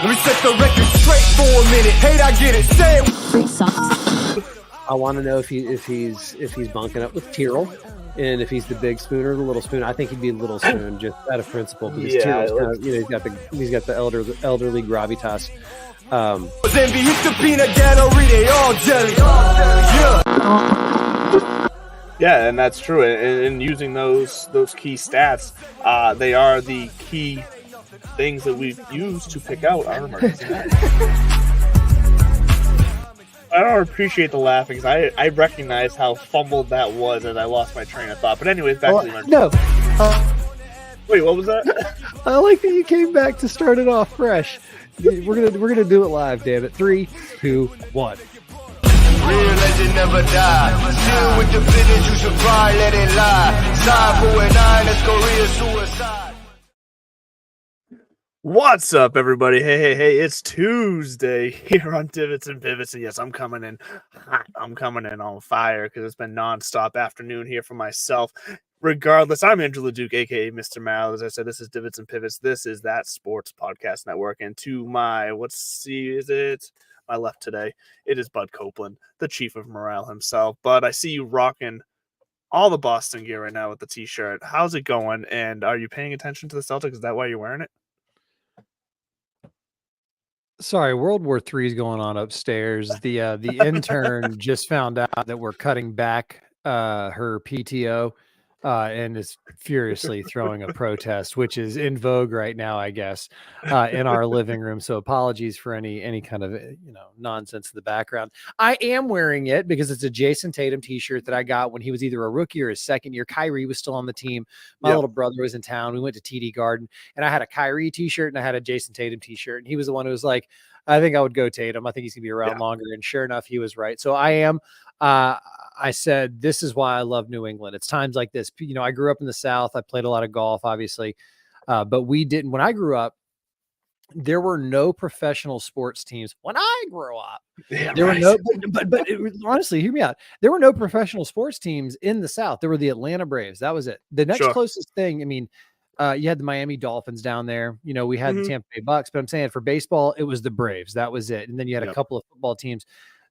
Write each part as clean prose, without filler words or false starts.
Let me set the record straight for a minute. Hate, I get it. Say it. I want to know if he's bunking up with Tyrrell, and if he's the big spoon or the little spoon. I think he'd be a little spoon just out of principle, because Tyrrell's kind of, he's got the elderly gravitas. Envy, hit the peanut gallery, they all jelly. Yeah, and that's true. And using those key stats, they are the key things that we've used to pick out our emergency match. I don't appreciate the laughing, because I recognize how fumbled that was, and I lost my train of thought. But anyways, back to the emergency. No. Wait, what was that? I like that you came back to start it off fresh. We're gonna do it live, damn it. 3, 2, 1. Real legend never die. Still with the business, you should probably let it lie. Side 4 and 9, that's Korea suicide. What's up, everybody? Hey, it's Tuesday here on Divots and Pivots, and yes, I'm coming in hot. I'm coming in on fire, because it's been nonstop afternoon here for myself. Regardless, I'm Andrew LeDuc, a.k.a. Mr. Mal. As I said, this is Divots and Pivots. This is That Sports Podcast Network, and to my, my left today, it is Bud Copeland, the chief of morale himself. Bud, I see you rocking all the Boston gear right now with the t-shirt. How's it going, and are you paying attention to the Celtics? Is that why you're wearing it? Sorry, World War III is going on upstairs. The intern just found out that we're cutting back her PTO and is furiously throwing a protest, which is in vogue right now, I guess, in our living room. So apologies for any kind of nonsense in the background. I am wearing it because it's a Jason Tatum t-shirt that I got when he was either a rookie or his second year. Kyrie was still on the team. My little brother was in town. We went to TD Garden, and I had a Kyrie t-shirt and I had a Jason Tatum t-shirt, and he was the one who was like, I think I would go Tatum. I think he's gonna be around longer. And sure enough, he was right. So I am. I said, this is why I love New England. It's times like this. I grew up in the South. I played a lot of golf, obviously. But we didn't. When I grew up, there were no professional sports teams. When I grew up, there were no, but honestly, hear me out. There were no professional sports teams in the South. There were the Atlanta Braves. That was it. The next closest thing, you had the Miami Dolphins down there. We had the Tampa Bay Bucks, but I'm saying for baseball, it was the Braves. That was it. And then you had a couple of football teams.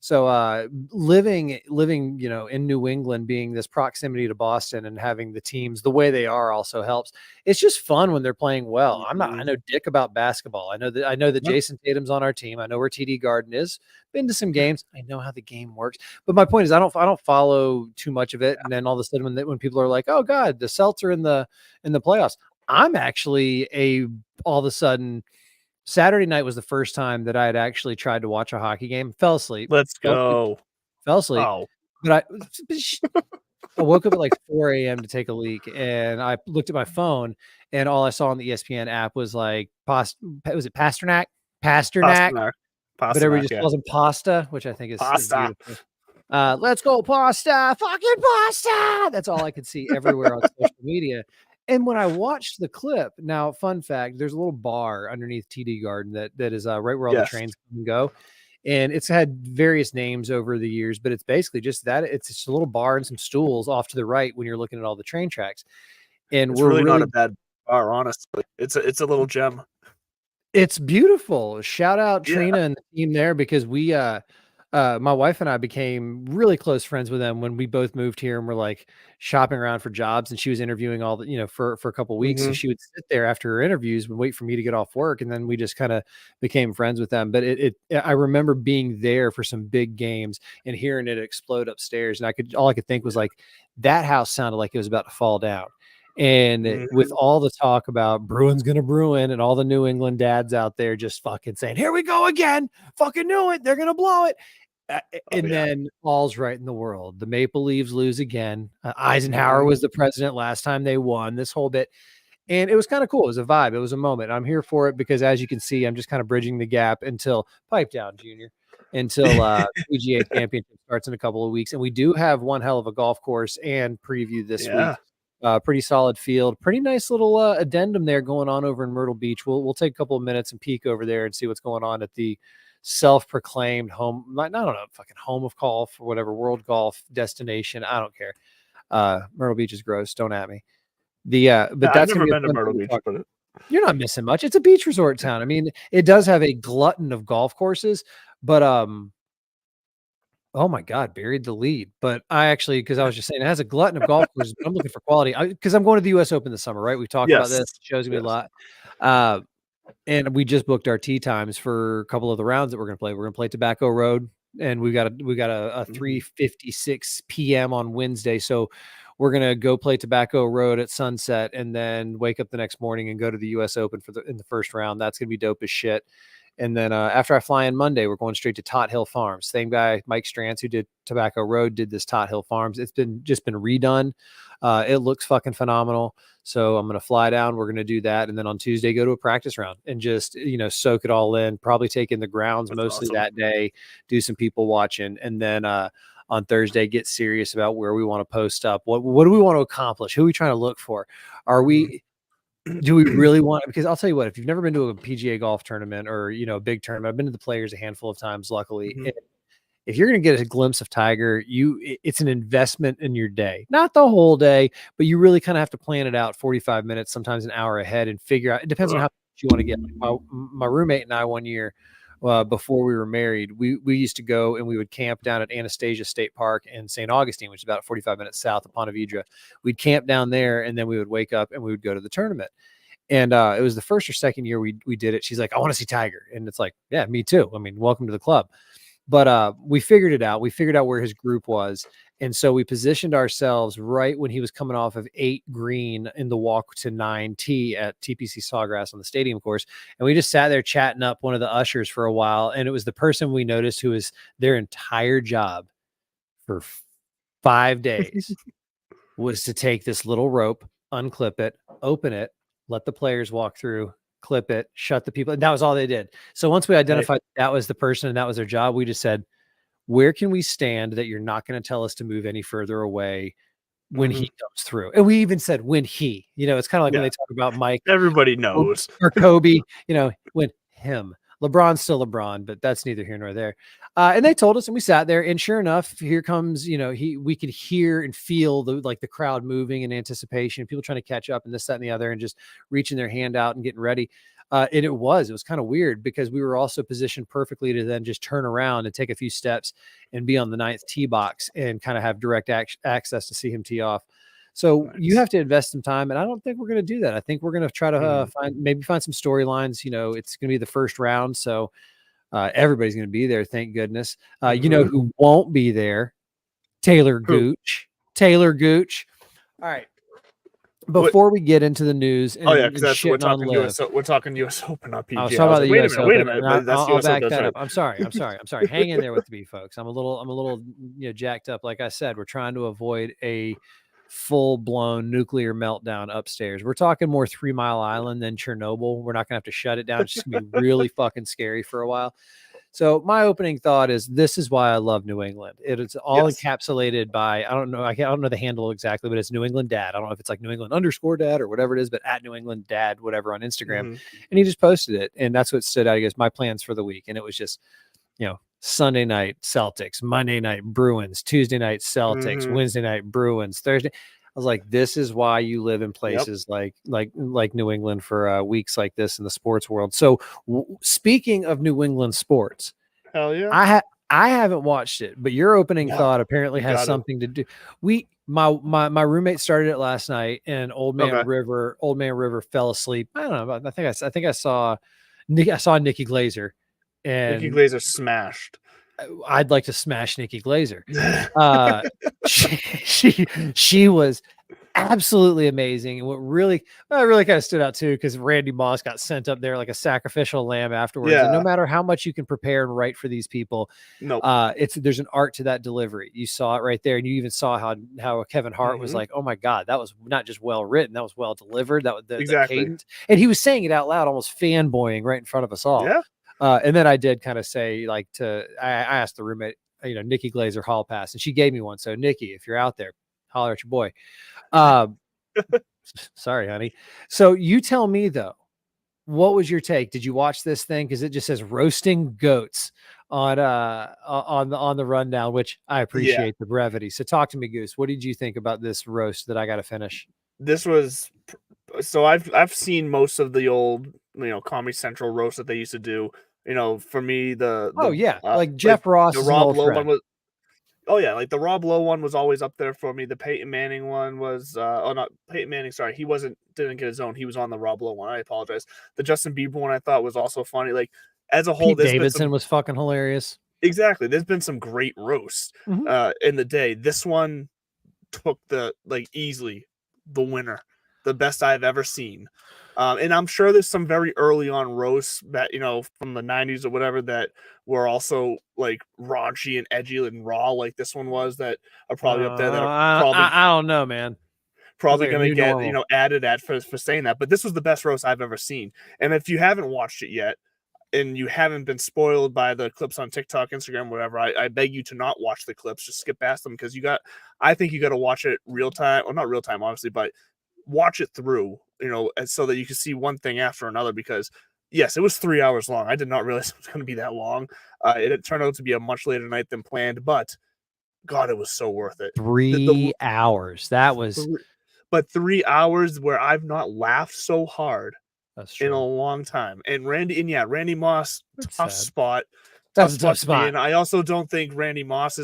So living, in New England, being this proximity to Boston and having the teams the way they are also helps. It's just fun when they're playing well. I know dick about basketball. I know that Jason Tatum's on our team. I know where TD Garden is. Been to some games. I know how the game works. But my point is, I don't follow too much of it. And then all of a sudden, when people are like, "Oh God, the Celtics are in the playoffs," I'm actually all of a sudden. Saturday night was the first time that I had actually tried to watch a hockey game. Fell asleep. Let's go. Fell asleep. Oh. But I woke up at like 4 a.m. to take a leak, and I looked at my phone, and all I saw on the ESPN app was like, was it Pasternak? Pasternak. But everybody just calls him Pasta, which I think is Pasta. Let's go, Pasta. Fucking Pasta. That's all I could see everywhere on social media. And when I watched the clip, now, fun fact, there's a little bar underneath TD Garden that is right where all the trains come and go. And it's had various names over the years, but it's basically just that. It's just a little bar and some stools off to the right when you're looking at all the train tracks. And it's really not a bad bar, honestly. It's a little gem. It's beautiful. Shout out Trina and the team there, because we my wife and I became really close friends with them when we both moved here, and we're like shopping around for jobs, and she was interviewing all the, for a couple of weeks. So she would sit there after her interviews and wait for me to get off work. And then we just kind of became friends with them. But I remember being there for some big games and hearing it explode upstairs. And all I could think was like, that house sounded like it was about to fall down. And with all the talk about Bruins going to Bruin and all the New England dads out there just fucking saying, here we go again, fucking knew it, they're going to blow it. Then all's right in the world. The Maple Leafs lose again. Eisenhower was the president last time they won, this whole bit. And it was kind of cool. It was a vibe. It was a moment. I'm here for it because, as you can see, I'm just kind of bridging the gap until pipe down, Junior, until PGA Championship starts in a couple of weeks. And we do have one hell of a golf course and preview this week. Pretty solid field. Pretty nice little addendum there going on over in Myrtle Beach. We'll take a couple of minutes and peek over there and see what's going on at the self-proclaimed home, fucking home of golf or whatever, world golf destination. I don't care. Myrtle Beach is gross. Don't at me. But that's I've never been to Myrtle Beach. You're not missing much. It's a beach resort town. I mean, it does have a glutton of golf courses, but oh my God, buried the lead. But I actually, because I was just saying, it has a glutton of golf courses, but I'm looking for quality because I'm going to the U.S. Open this summer, right? We've talked about this. Yes. The show's gonna be a Yes. lot. And we just booked our tee times for a couple of the rounds that we're gonna play. We're gonna play Tobacco Road, and we got a Mhm. 3:56 p.m. on Wednesday. So we're gonna go play Tobacco Road at sunset, and then wake up the next morning and go to the U.S. Open in the first round. That's gonna be dope as shit. And then after I fly in Monday, we're going straight to Tot Hill Farms. Same guy, Mike Strantz, who did Tobacco Road, did this Tot Hill Farms. It's been redone. It looks fucking phenomenal. So I'm going to fly down. We're going to do that. And then on Tuesday, go to a practice round and just, soak it all in, probably take in the grounds That's mostly awesome. that day, do some people watching. And then on Thursday, get serious about where we want to post up. What do we want to accomplish? Who are we trying to look for? Are we, do we really want, because I'll tell you what, if you've never been to a PGA golf tournament or, a big tournament, I've been to the Players a handful of times, luckily. Mhm. If you're going to get a glimpse of Tiger, it's an investment in your day, not the whole day, but you really kind of have to plan it out 45 minutes, sometimes an hour ahead, and figure out, it depends on how much you want to get. Like my roommate and I, one year, before we were married, we used to go and we would camp down at Anastasia State Park in St. Augustine, which is about 45 minutes south of Ponte Vedra. We'd camp down there, and then we would wake up and we would go to the tournament. And it was the first or second year we did it. She's like, I want to see Tiger. And it's like, yeah, me too. I mean, welcome to the club. But we figured it out. We figured out where his group was. And so we positioned ourselves right when he was coming off of 8 green in the walk to 9T at TPC Sawgrass on the stadium course. And we just sat there chatting up one of the ushers for a while. And it was the person we noticed who was their entire job for 5 days was to take this little rope, unclip it, open it, let the players walk through, clip it, shut the people. And that was all they did. So once we identified that was the person and that was their job, we just said, where can we stand that you're not going to tell us to move any further away when he comes through? And we even said when he, it's kind of like when they talk about Mike. Everybody knows. Or Kobe, when him. LeBron's still LeBron, but that's neither here nor there. And they told us, and we sat there, and sure enough, here comes, we could hear and feel the crowd moving in anticipation, people trying to catch up and this, that, and the other, and just reaching their hand out and getting ready. And it was kind of weird because we were also positioned perfectly to then just turn around and take a few steps and be on the 9th tee box and kind of have direct access to see him tee off. So you have to invest some time, and I don't think we're going to do that. I think we're going to try to find some storylines. It's going to be the first round, so everybody's going to be there. Thank goodness. Who won't be there? Taylor Gooch. Taylor Gooch. All right. Before we get into the news, and, because we're talking US Open, not PGA. I was talking about the US Open. Wait a minute, I'll back that up. I'm sorry. Hang in there with me, folks. I'm a little jacked up. Like I said, we're trying to avoid a full-blown nuclear meltdown upstairs. We're talking more 3 Mile Island than Chernobyl. We're not gonna have to shut it down. It's just gonna be really fucking scary for a while. So my opening thought is, this is why I love New England. It's all encapsulated by, I don't know the handle exactly, but it's New England Dad. I don't know if it's like New England _dad or whatever it is, but at New England Dad, whatever, on Instagram. And he just posted it. And that's what stood out. I guess my plans for the week. And it was just, Sunday night Celtics, Monday night Bruins, Tuesday night Celtics, Wednesday night Bruins, Thursday. I was like, this is why you live in places like New England for weeks like this in the sports world. So speaking of New England sports, hell yeah, I haven't watched it, but your opening thought apparently has something to do. My roommate started it last night, and Old Man River fell asleep. I don't know. I think I saw Nikki Glazer. And Nikki Glazer smashed. I'd like to smash Nikki Glazer. She was absolutely amazing. And what really kind of stood out too, because Randy Moss got sent up there like a sacrificial lamb afterwards. And no matter how much you can prepare and write for these people, there's an art to that delivery. You saw it right there, and you even saw how Kevin Hart was like, "Oh my God, that was not just well written, that was well delivered." That was the cadence, and he was saying it out loud, almost fanboying right in front of us all. Yeah. And then I did kind of say, I asked the roommate, Nikki Glazer hall pass, and she gave me one. So Nikki, if you're out there, holler at your boy. Sorry, honey. So you tell me though, what was your take? Did you watch this thing? Because it just says roasting goats on the rundown, which I appreciate the brevity. So talk to me, Goose. What did you think about this roast that I got to finish? This was So I've seen most of the old Comedy Central roast that they used to do. For me like Jeff Ross the is an Rob old Lowe friend. one was. Oh yeah, like the Rob Lowe one was always up there for me. The Peyton Manning one was not Peyton Manning, sorry. Didn't get his own. He was on the Rob Lowe one. I apologize. The Justin Bieber one I thought was also funny. Like as a whole, Pete Davidson was fucking hilarious. Exactly. There's been some great roasts in the day. This one took easily the winner, the best I've ever seen. And I'm sure there's some very early on roasts that, from the 90s or whatever that were also like raunchy and edgy and raw like this one was, that are probably up there that are probably I don't know, man. Probably like going to get, added at for saying that. But this was the best roast I've ever seen. And if you haven't watched it yet, and you haven't been spoiled by the clips on TikTok, Instagram, whatever, I beg you to not watch the clips. Just skip past them, because I think you got to watch it real time. Well, not real time, obviously, but watch it through, and so that you can see one thing after another. Because yes, it was 3 hours long. I did not realize it was going to be that long. It turned out to be a much later night than planned, but God, it was so worth it. 3 hours. That was. But 3 hours where I've not laughed so hard in a long time. And Randy Moss, tough spot. That's a tough spot. And I also don't think Randy Moss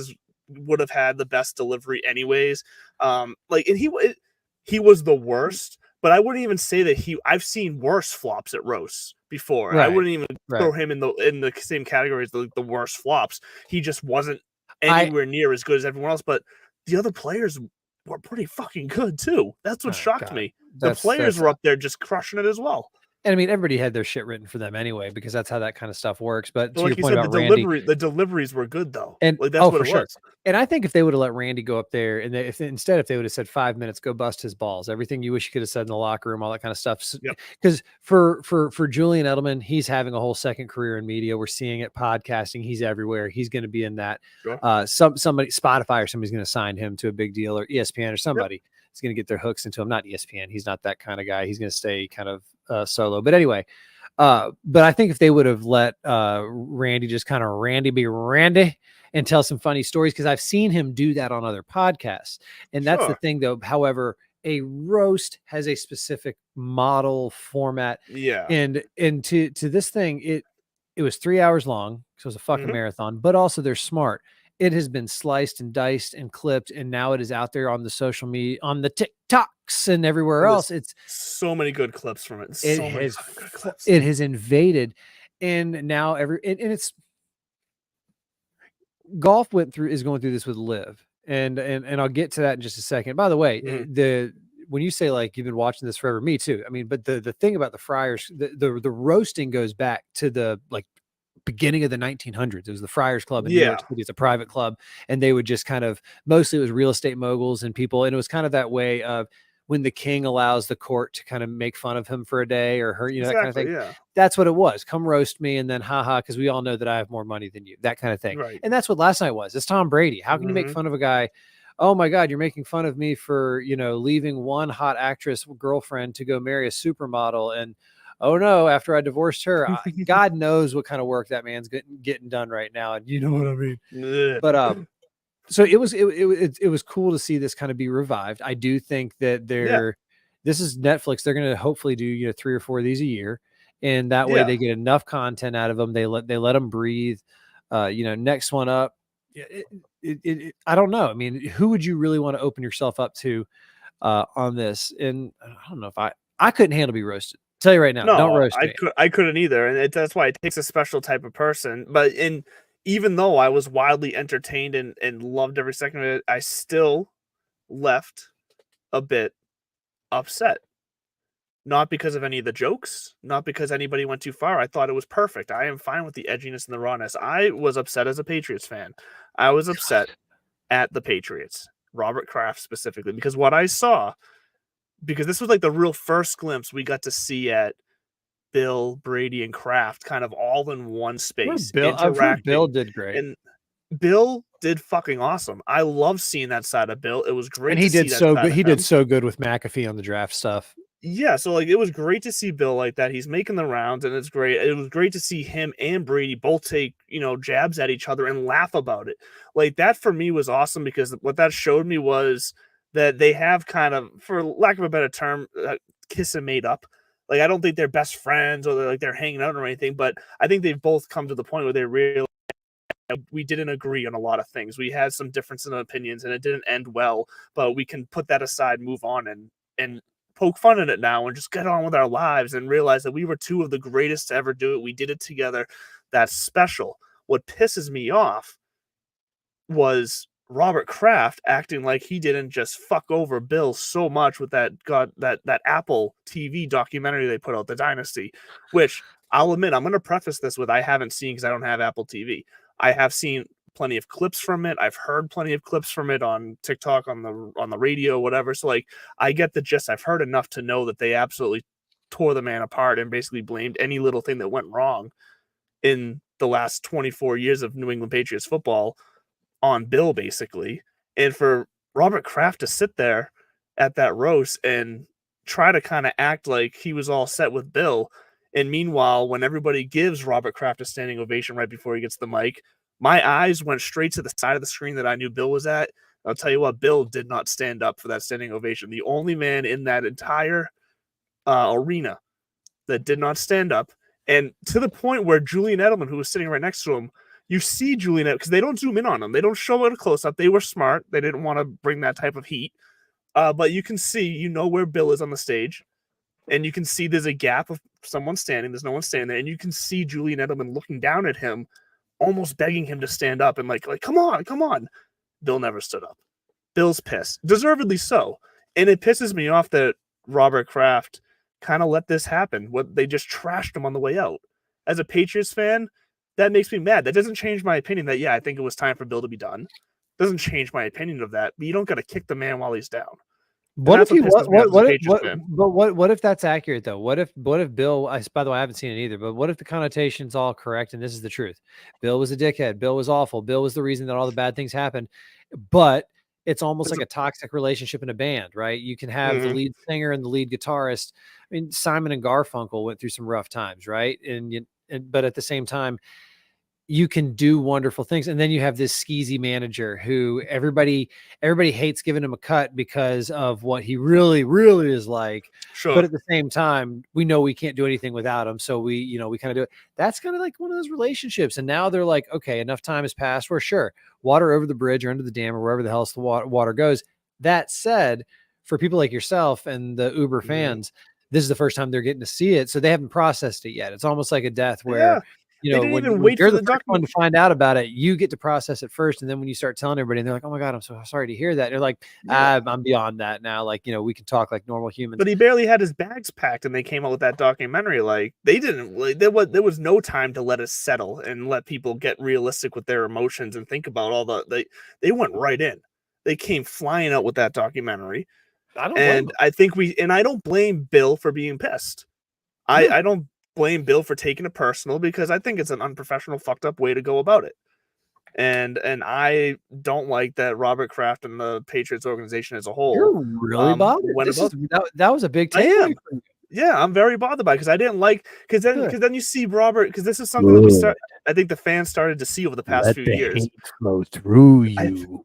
would have had the best delivery anyways. And he was the worst, but I wouldn't even say that I've seen worse flops at roasts before. Right. I wouldn't even throw him in the same category as the worst flops. He just wasn't anywhere near as good as everyone else, but the other players were pretty fucking good too. That's what shocked me. The players were up there just crushing it as well. And I mean, everybody had their shit written for them anyway, because that's how that kind of stuff works. But to like your point about Randy, the deliveries were good though. And that's what it was. And I think if they would have let Randy go up there, and if they would have said 5 minutes, go bust his balls, everything you wish you could have said in the locker room, all that kind of stuff. Because for Julian Edelman, he's having a whole second career in media. We're seeing it, podcasting. He's everywhere. He's going to be in that. Sure. Somebody, Spotify or somebody's going to sign him to a big deal, or ESPN or somebody is going to get their hooks into him. Not ESPN. He's not that kind of guy. He's going to stay kind of solo. But anyway. But I think if they would have let Randy just kind of be Randy and tell some funny stories, because I've seen him do that on other podcasts. And that's the thing, though. However, a roast has a specific model format. Yeah. And to this thing, it was 3 hours long, so it was a fucking marathon, but also they're smart. It has been sliced and diced and clipped, and now it is out there on the social media, on the TikToks and everywhere else. It's so many good clips from it. It has invaded, and now and it's golf is going through this with Liv, and I'll get to that in just a second. By the way, when you say like you've been watching this forever, me too. I mean, but the thing about the Friars, the roasting goes back to the beginning of the 1900s. It was the Friars Club in New York City. It's a private club, and they would just kind of, mostly it was real estate moguls and people, and it was kind of that way of when the king allows the court to kind of make fun of him for a day or her, that kind of thing. Yeah. That's what it was. Come roast me, and then haha, because we all know that I have more money than you. That kind of thing. Right. And that's what last night was. It's Tom Brady. How can you make fun of a guy? Oh my God, you're making fun of me for leaving one hot actress girlfriend to go marry a supermodel, and oh no, after I divorced her. God knows what kind of work that man's getting done right now, and you know what I mean. But so it was cool to see this kind of be revived. I do think that this is Netflix. They're going to hopefully do 3 or 4 of these a year, and that way they get enough content out of them. They let them breathe. Next one up. I don't know. I mean, who would you really want to open yourself up to on this? And I don't know if I couldn't handle be roasted. Tell you right now, don't roast me. I couldn't either, and that's why it takes a special type of person. But even though I was wildly entertained and loved every second of it, I still left a bit upset. Not because of any of the jokes, not because anybody went too far. I thought it was perfect. I am fine with the edginess and the rawness. I was upset as a Patriots fan. I was upset at the Patriots, Robert Kraft specifically, because what I saw. Because this was like the real first glimpse we got to see at Bill, Brady, and Kraft kind of all in one space. Bill did great. And Bill did fucking awesome. I love seeing that side of Bill. It was great. And he did so good. He did so good with McAfee on the draft stuff. Yeah, so it was great to see Bill like that. He's making the rounds, and it's great. It was great to see him and Brady both take, jabs at each other and laugh about it. Like that for me was awesome, because what that showed me was that they have kind of, for lack of a better term, kissing made up. Like, I don't think they're best friends or they're hanging out or anything, but I think they've both come to the point where they realize we didn't agree on a lot of things. We had some difference in opinions and it didn't end well, but we can put that aside, move on, and poke fun at it now and just get on with our lives and realize that we were two of the greatest to ever do it. We did it together. That's special. What pisses me off was Robert Kraft acting like he didn't just fuck over Bill so much with that Apple TV documentary they put out, The Dynasty, which I'll admit, I'm going to preface this with I haven't seen because I don't have Apple TV. I have seen plenty of clips from it. I've heard plenty of clips from it on TikTok, on the radio, whatever. So like, I get the gist. I've heard enough to know that they absolutely tore the man apart and basically blamed any little thing that went wrong in the last 24 years of New England Patriots football on Bill, basically. And for Robert Kraft to sit there at that roast and try to kind of act like he was all set with Bill. And meanwhile, when everybody gives Robert Kraft a standing ovation right before he gets the mic, my eyes went straight to the side of the screen that I knew Bill was at. I'll tell you what, Bill did not stand up for that standing ovation. The only man in that entire arena that did not stand up. And to the point where Julian Edelman, who was sitting right next to him, you see Julian, because they don't zoom in on him. They don't show it a close-up. They were smart. They didn't want to bring that type of heat. But you can see, where Bill is on the stage. And you can see there's a gap of someone standing. There's no one standing there. And you can see Julian Edelman looking down at him, almost begging him to stand up and like, come on, come on. Bill never stood up. Bill's pissed. Deservedly so. And it pisses me off that Robert Kraft kind of let this happen. They just trashed him on the way out. As a Patriots fan, that makes me mad. That doesn't change my opinion that, I think it was time for Bill to be done. Doesn't change my opinion of that. But you don't got to kick the man while he's down. What if that's accurate though? What if Bill, by the way, I haven't seen it either, but what if the connotation's all correct and this is the truth? Bill was a dickhead. Bill was awful. Bill was the reason that all the bad things happened. But it's almost like a toxic relationship in a band, right? You can have the lead singer and the lead guitarist. I mean, Simon and Garfunkel went through some rough times, right? But at the same time, you can do wonderful things. And then you have this skeezy manager who everybody hates giving him a cut because of what he really, really is like. Sure. But at the same time, we know we can't do anything without him. So we kind of do it. That's kind of like one of those relationships. And now they're like, okay, enough time has passed. We're sure water over the bridge or under the dam or wherever the hell the water goes. That said, for people like yourself and the Uber fans, this is the first time they're getting to see it. So they haven't processed it yet. It's almost like a death where, when you're the first one to find out about it, you get to process it first. And then when you start telling everybody, and they're like, oh my God, I'm so sorry to hear that. And they're like, I'm beyond that now. Like, we can talk like normal humans. But he barely had his bags packed and they came out with that documentary. Like, they didn't, there was no time to let it settle and let people get realistic with their emotions and think about they went right in. They came flying out with that documentary. I don't blame Bill for being pissed. I don't blame Bill for taking it personal because I think it's an unprofessional, fucked up way to go about it. And I don't like that Robert Kraft and the Patriots organization as a whole. You're really bothered. That was a big takeaway. Yeah, I'm very bothered by it because I didn't like because then you see Robert, because this is something that I think the fans started to see over the past few years. Hate flow through you.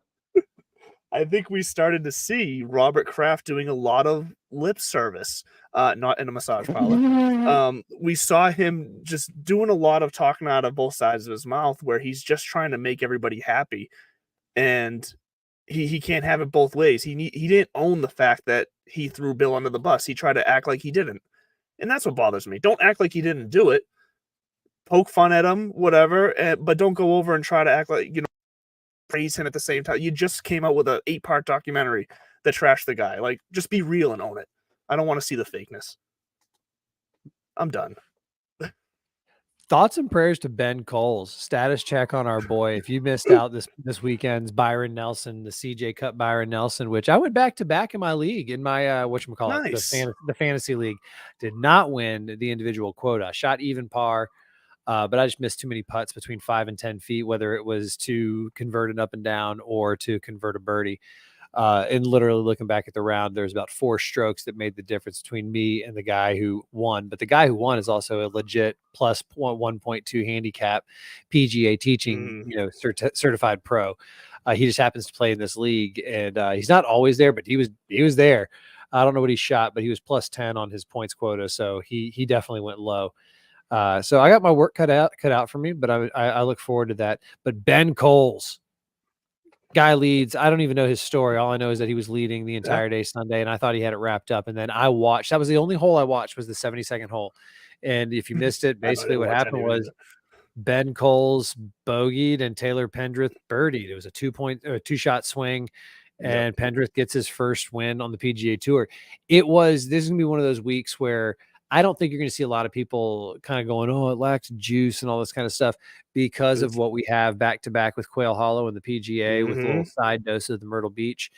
I think we started to see Robert Kraft doing a lot of lip service, not in a massage parlor. We saw him just doing a lot of talking out of both sides of his mouth where he's just trying to make everybody happy. And he can't have it both ways. He didn't own the fact that he threw Bill under the bus. He tried to act like he didn't. And that's what bothers me. Don't act like he didn't do it. Poke fun at him, whatever, but don't go over and try to act like, praise him at the same time. You just came out with an 8-part documentary that trashed the guy. Like, just be real and own it. I don't want to see the fakeness. I'm done. Thoughts and prayers to Ben Coles. Status check on our boy. If you missed out this weekend's Byron Nelson, the CJ Cup Byron Nelson, which I went back to back in my league, in my whatchamacallit, nice. the fantasy league. Did not win the individual quota. Shot even par. But I just missed too many putts between 5 and 10 feet, whether it was to convert an up and down or to convert a birdie. And literally looking back at the round, there's about 4 strokes that made the difference between me and the guy who won. But the guy who won is also a legit plus 1.2 handicap PGA teaching, certified pro. He just happens to play in this league, and he's not always there, but he was there. I don't know what he shot, but he was plus 10 on his points quota, so he definitely went low. So I got my work cut out for me, but I look forward to that. But Ben Coles, guy leads. I don't even know his story. All I know is that he was leading the entire day Sunday, and I thought he had it wrapped up. And then I watched. That was the only hole I watched, was the 72nd hole. And if you missed it, basically what happened was Ben Coles bogeyed and Taylor Pendrith birdied. It was a 2-shot swing, and Pendrith gets his first win on the PGA Tour. This is gonna be one of those weeks where I don't think you're going to see a lot of people kind of going, oh, it lacks juice and all this kind of stuff, because of what we have back to back with Quail Hollow and the PGA with a little side dose of the Myrtle Beach.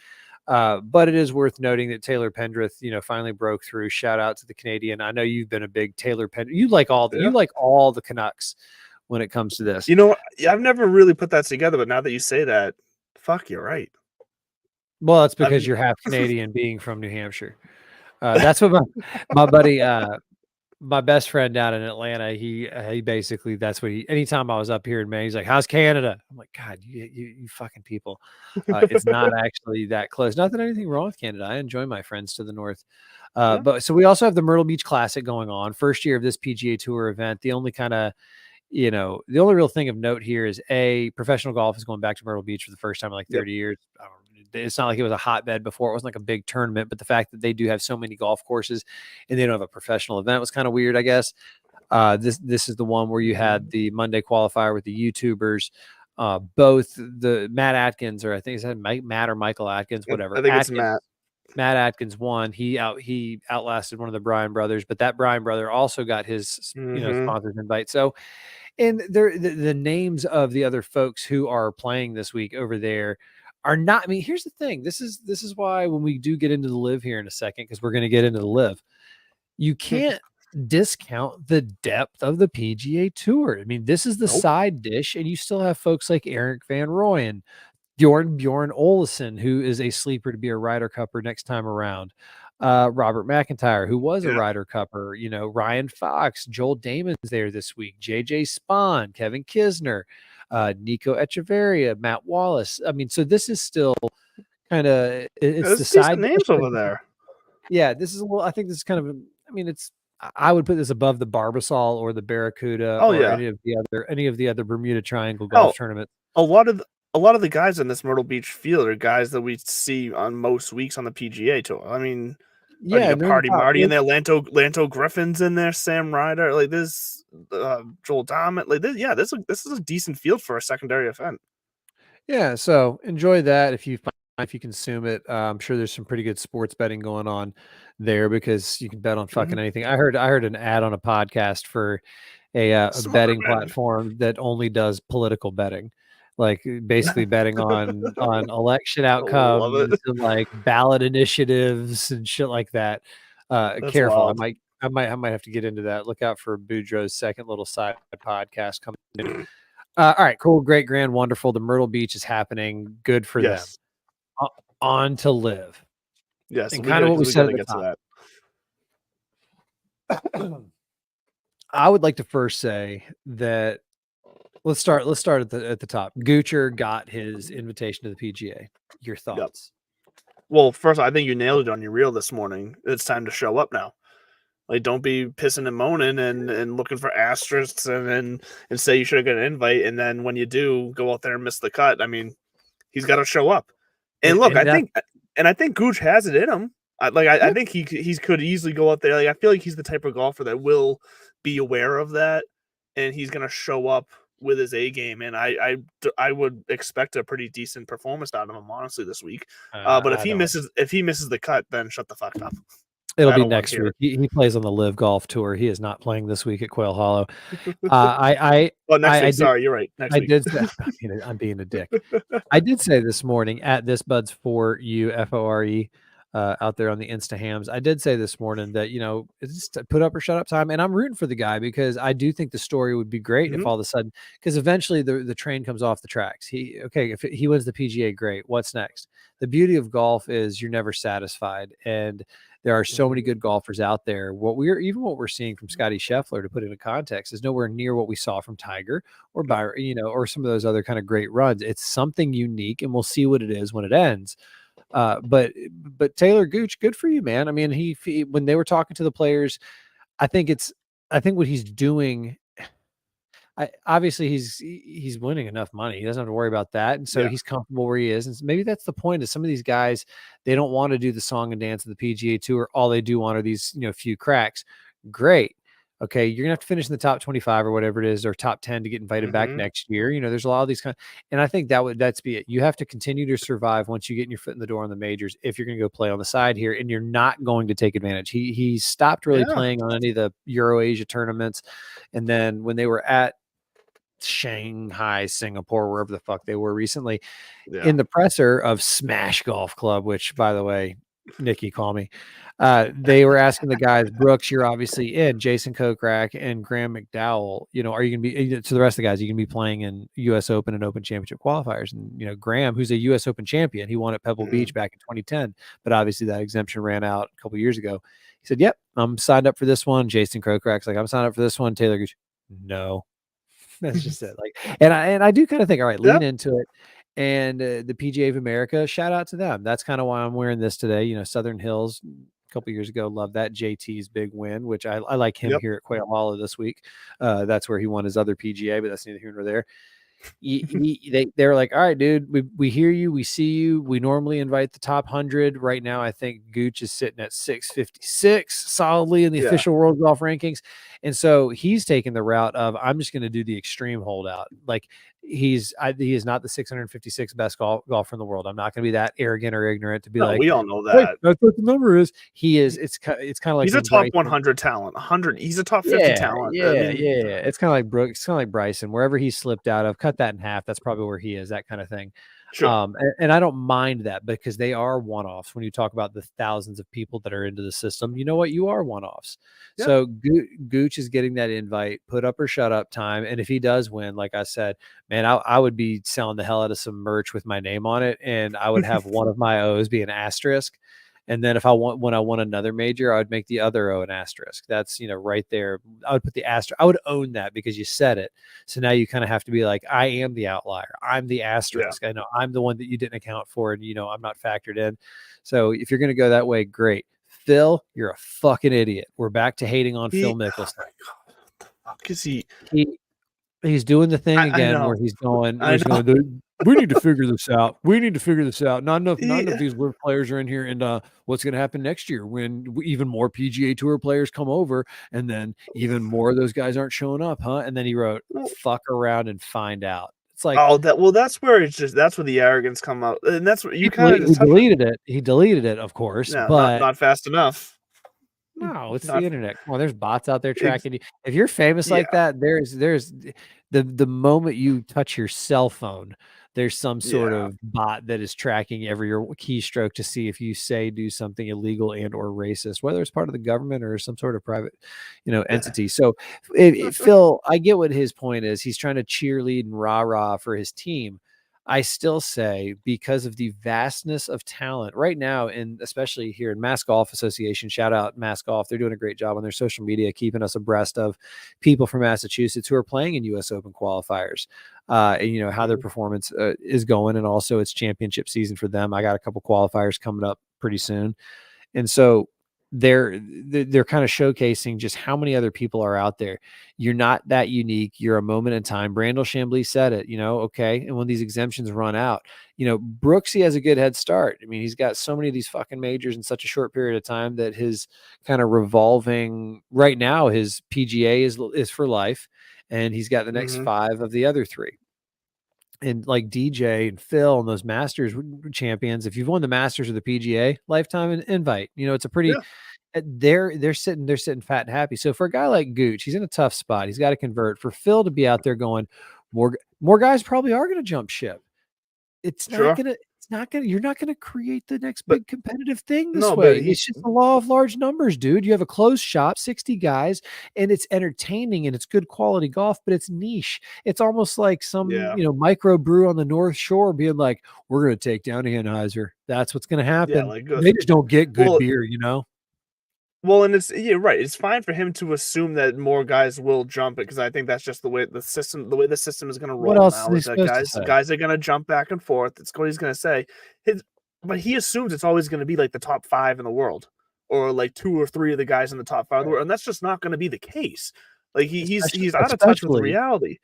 But it is worth noting that Taylor Pendrith, finally broke through. Shout out to the Canadian. I know you've been a big Taylor Pendrith. You like all the Canucks when it comes to this. I've never really put that together, but now that you say that, fuck, you're right. Well, that's because you're half Canadian, being from New Hampshire. That's what my buddy, my best friend down in Atlanta, he basically, that's what anytime I was up here in May, he's like, how's Canada? I'm like, God, you fucking people. It's not actually that close. Not that anything wrong with Canada. I enjoy my friends to the north. But so we also have the Myrtle Beach Classic going on. First year of this PGA Tour event. The only kind of, the only real thing of note here is professional golf is going back to Myrtle Beach for the first time in like 30 years. It's not like it was a hotbed before. It wasn't like a big tournament, but the fact that they do have so many golf courses and they don't have a professional event was kind of weird, I guess. This is the one where you had the Monday qualifier with the YouTubers, both the Matt Atkins, or I think it's Matt or Michael Atkins, whatever. I think Atkins, it's Matt. Matt Atkins won. He outlasted one of the Bryan brothers, but that Bryan brother also got his sponsors invite. So, and the names of the other folks who are playing this week over there are not. I mean, here's the thing. This is why when we do get into the live here in a second, because we're going to get into the live, you can't discount the depth of the PGA Tour. I mean, this is the side dish, and you still have folks like Eric Van Rooyen, Bjorn Olesen, who is a sleeper to be a Ryder Cupper next time around. Robert McIntyre, who was a Ryder Cupper, Ryan Fox, Joel Damon's there this week, JJ Spahn, Kevin Kisner, Nico Echeverria, Matt Wallace. I mean, so this is still kind of, it's the side names over there. Yeah, this is a little, I think this is kind of, I would put this above the Barbasol or the Barracuda any of the other Bermuda Triangle golf tournaments. A lot of the guys in this Myrtle Beach field are guys that we see on most weeks on the PGA Tour. I mean, Party Marty and the Lanto Griffin's in there, Sam Ryder, like this, Joel Dahmer, like this. Yeah, this is a decent field for a secondary event. Yeah, so enjoy that if you consume it. I'm sure there's some pretty good sports betting going on there, because you can bet on fucking anything. I heard an ad on a podcast for a betting platform that only does political betting. Like basically betting on election outcomes and like ballot initiatives and shit like that. Careful. Wild. I might have to get into that. Look out for Boudreaux's second little side podcast coming in. All right, cool, great, grand, wonderful. The Myrtle Beach is happening. Good for them. On to live. Yes, and kind of what we said at the top. I would like to first say that let's start at the top. Goocher got his invitation to the PGA. Your thoughts? Well, first, I think you nailed it on your reel this morning. It's time to show up now. Like, don't be pissing and moaning and looking for asterisks and say you should have got an invite, and then when you do, go out there and miss the cut. I mean, he's got to show up. And look, I think Gooch has it in him. I think he could easily go out there. Like, I feel like he's the type of golfer that will be aware of that, and he's going to show up with his A game. And I would expect a pretty decent performance out of him, honestly, this week. But if he misses the cut, then shut the fuck up. It'll be next week. He plays on the Live Golf Tour. He is not playing this week at Quail Hollow. Next week. Sorry, you're right. Next week. I'm being a dick. I did say this morning at this Buds for you FORE out there on the Instahams. I did say this morning that it's put up or shut up time, and I'm rooting for the guy because I do think the story would be great if all of a sudden, because eventually the train comes off the tracks. If he wins the PGA, great. What's next? The beauty of golf is you're never satisfied, and there are so many good golfers out there. What we're seeing from Scotty Scheffler, to put it in context, is nowhere near what we saw from Tiger or Byron, or some of those other kind of great runs. It's something unique, and we'll see what it is when it ends. But Taylor Gooch, good for you, man. I mean, he when they were talking to the players, I think what he's doing. Obviously he's winning enough money. He doesn't have to worry about that. And so he's comfortable where he is. And maybe that's the point is some of these guys, they don't want to do the song and dance of the PGA Tour. All they do want are these, few cracks. Great. Okay. You're gonna have to finish in the top 25 or whatever it is, or top 10 to get invited back next year. There's a lot of these and I think that's be it. You have to continue to survive once you get your foot in the door on the majors, if you're going to go play on the side here, and you're not going to take advantage. He stopped really playing on any of the Euro Asia tournaments. And then when they were at Shanghai, Singapore, wherever the fuck they were recently, in the presser of Smash Golf Club, which, by the way, Nikki, call me. They were asking the guys, Brooks, you're obviously in. Jason Kokrak and Graham McDowell, are you going to be, to the rest of the guys, you can be playing in U.S. Open and Open Championship qualifiers? And, Graham, who's a U.S. Open champion, he won at Pebble Beach back in 2010, but obviously that exemption ran out a couple years ago. He said, yep, I'm signed up for this one. Jason Kokrak's like, I'm signed up for this one. Taylor Gooch, no. That's just it. And I do kind of think, all right, lean into it. And the PGA of America, shout out to them. That's kind of why I'm wearing this today. Southern Hills a couple years ago, loved that JT's big win, which I like him here at Quail Hollow this week. That's where he won his other PGA, but that's neither here nor there. They were like, all right, dude, we hear you, we see you. We normally invite the top 100. Right now, I think Gooch is sitting at 656 solidly in the official World Golf Rankings. And so he's taking the route of, I'm just going to do the extreme holdout. Like he is not the 656 best golfer in the world. I'm not going to be that arrogant or ignorant to be like, we all know that. Hey, that's what the number is. He is. It's kind of like he's a top 100 talent. 100. He's a top 50 talent. Yeah. It's kind of like Brooks. It's kind of like Bryson. Wherever he slipped out of, cut that in half. That's probably where he is. That kind of thing. Sure. And I don't mind that, because they are one-offs. When you talk about the thousands of people that are into the system, you know what? You are one-offs. Yep. So Gooch is getting that invite, put up or shut up time. And if he does win, like I said, man, I would be selling the hell out of some merch with my name on it. And I would have one of my O's be an asterisk. And then when I won another major, I would make the other O an asterisk. That's, right there. I would put the asterisk. I would own that because you said it. So now you kind of have to be like, I am the outlier. I'm the asterisk. I know I'm the one that you didn't account for, and, I'm not factored in. So if you're going to go that way, great. Phil, you're a fucking idiot. We're back to hating on Phil Mickelson. Oh my God. What the fuck is he? He's doing the thing again where he's going, we need to figure this out. We need to figure this out. Not enough of these live players are in here. And what's going to happen next year when even more PGA Tour players come over, and then even more of those guys aren't showing up, huh? And then he wrote, fuck around and find out. It's like, that's where that's where the arrogance come out. And that's what you kind of deleted it. He deleted it, of course, but not fast enough. No, it's the internet. Come on, there's bots out there tracking you. If you're famous like that, there's the moment you touch your cell phone, there's some sort of bot that is tracking every your keystroke to see if you do something illegal and or racist, whether it's part of the government or some sort of private, entity. So Phil, I get what his point is. He's trying to cheerlead and rah-rah for his team. I still say, because of the vastness of talent right now, and especially here in Mass Golf Association, shout out Mass Golf. They're doing a great job on their social media, keeping us abreast of people from Massachusetts who are playing in U.S. Open qualifiers, and how their performance is going. And also it's championship season for them. I got a couple qualifiers coming up pretty soon. And so they're kind of showcasing just how many other people are out there. You're not that unique. You're a moment in time. Brandel Chambly said it, okay. And when these exemptions run out, Brooksy has a good head start. I mean, he's got so many of these fucking majors in such a short period of time that his kind of revolving right now, his PGA is for life. And he's got the next 5 of the other 3. And like DJ and Phil and those Masters champions, if you've won the Masters or the PGA, lifetime invite. It's a pretty. They're sitting fat and happy. So for a guy like Gooch, he's in a tough spot. He's got to convert. For Phil to be out there going, more guys probably are going to jump ship. It's not gonna. You're not gonna create the next big competitive thing this way. It's just the law of large numbers, dude. You have a closed shop, 60 guys, and it's entertaining and it's good quality golf, but it's niche. It's almost like some micro brew on the North Shore being like, we're gonna take down Anheuser. That's what's gonna happen. They just don't get good beer, Well, and it's right. It's fine for him to assume that more guys will jump it, because I think that's just the way the system is going to roll. What else now. is he Guys are going to jump back and forth. It's what he's going to say. but he assumes it's always going to be like the top 5 in the world, or like 2 or 3 of the guys in the top 5 of the world, and that's just not going to be the case. Like he's out of touch with reality.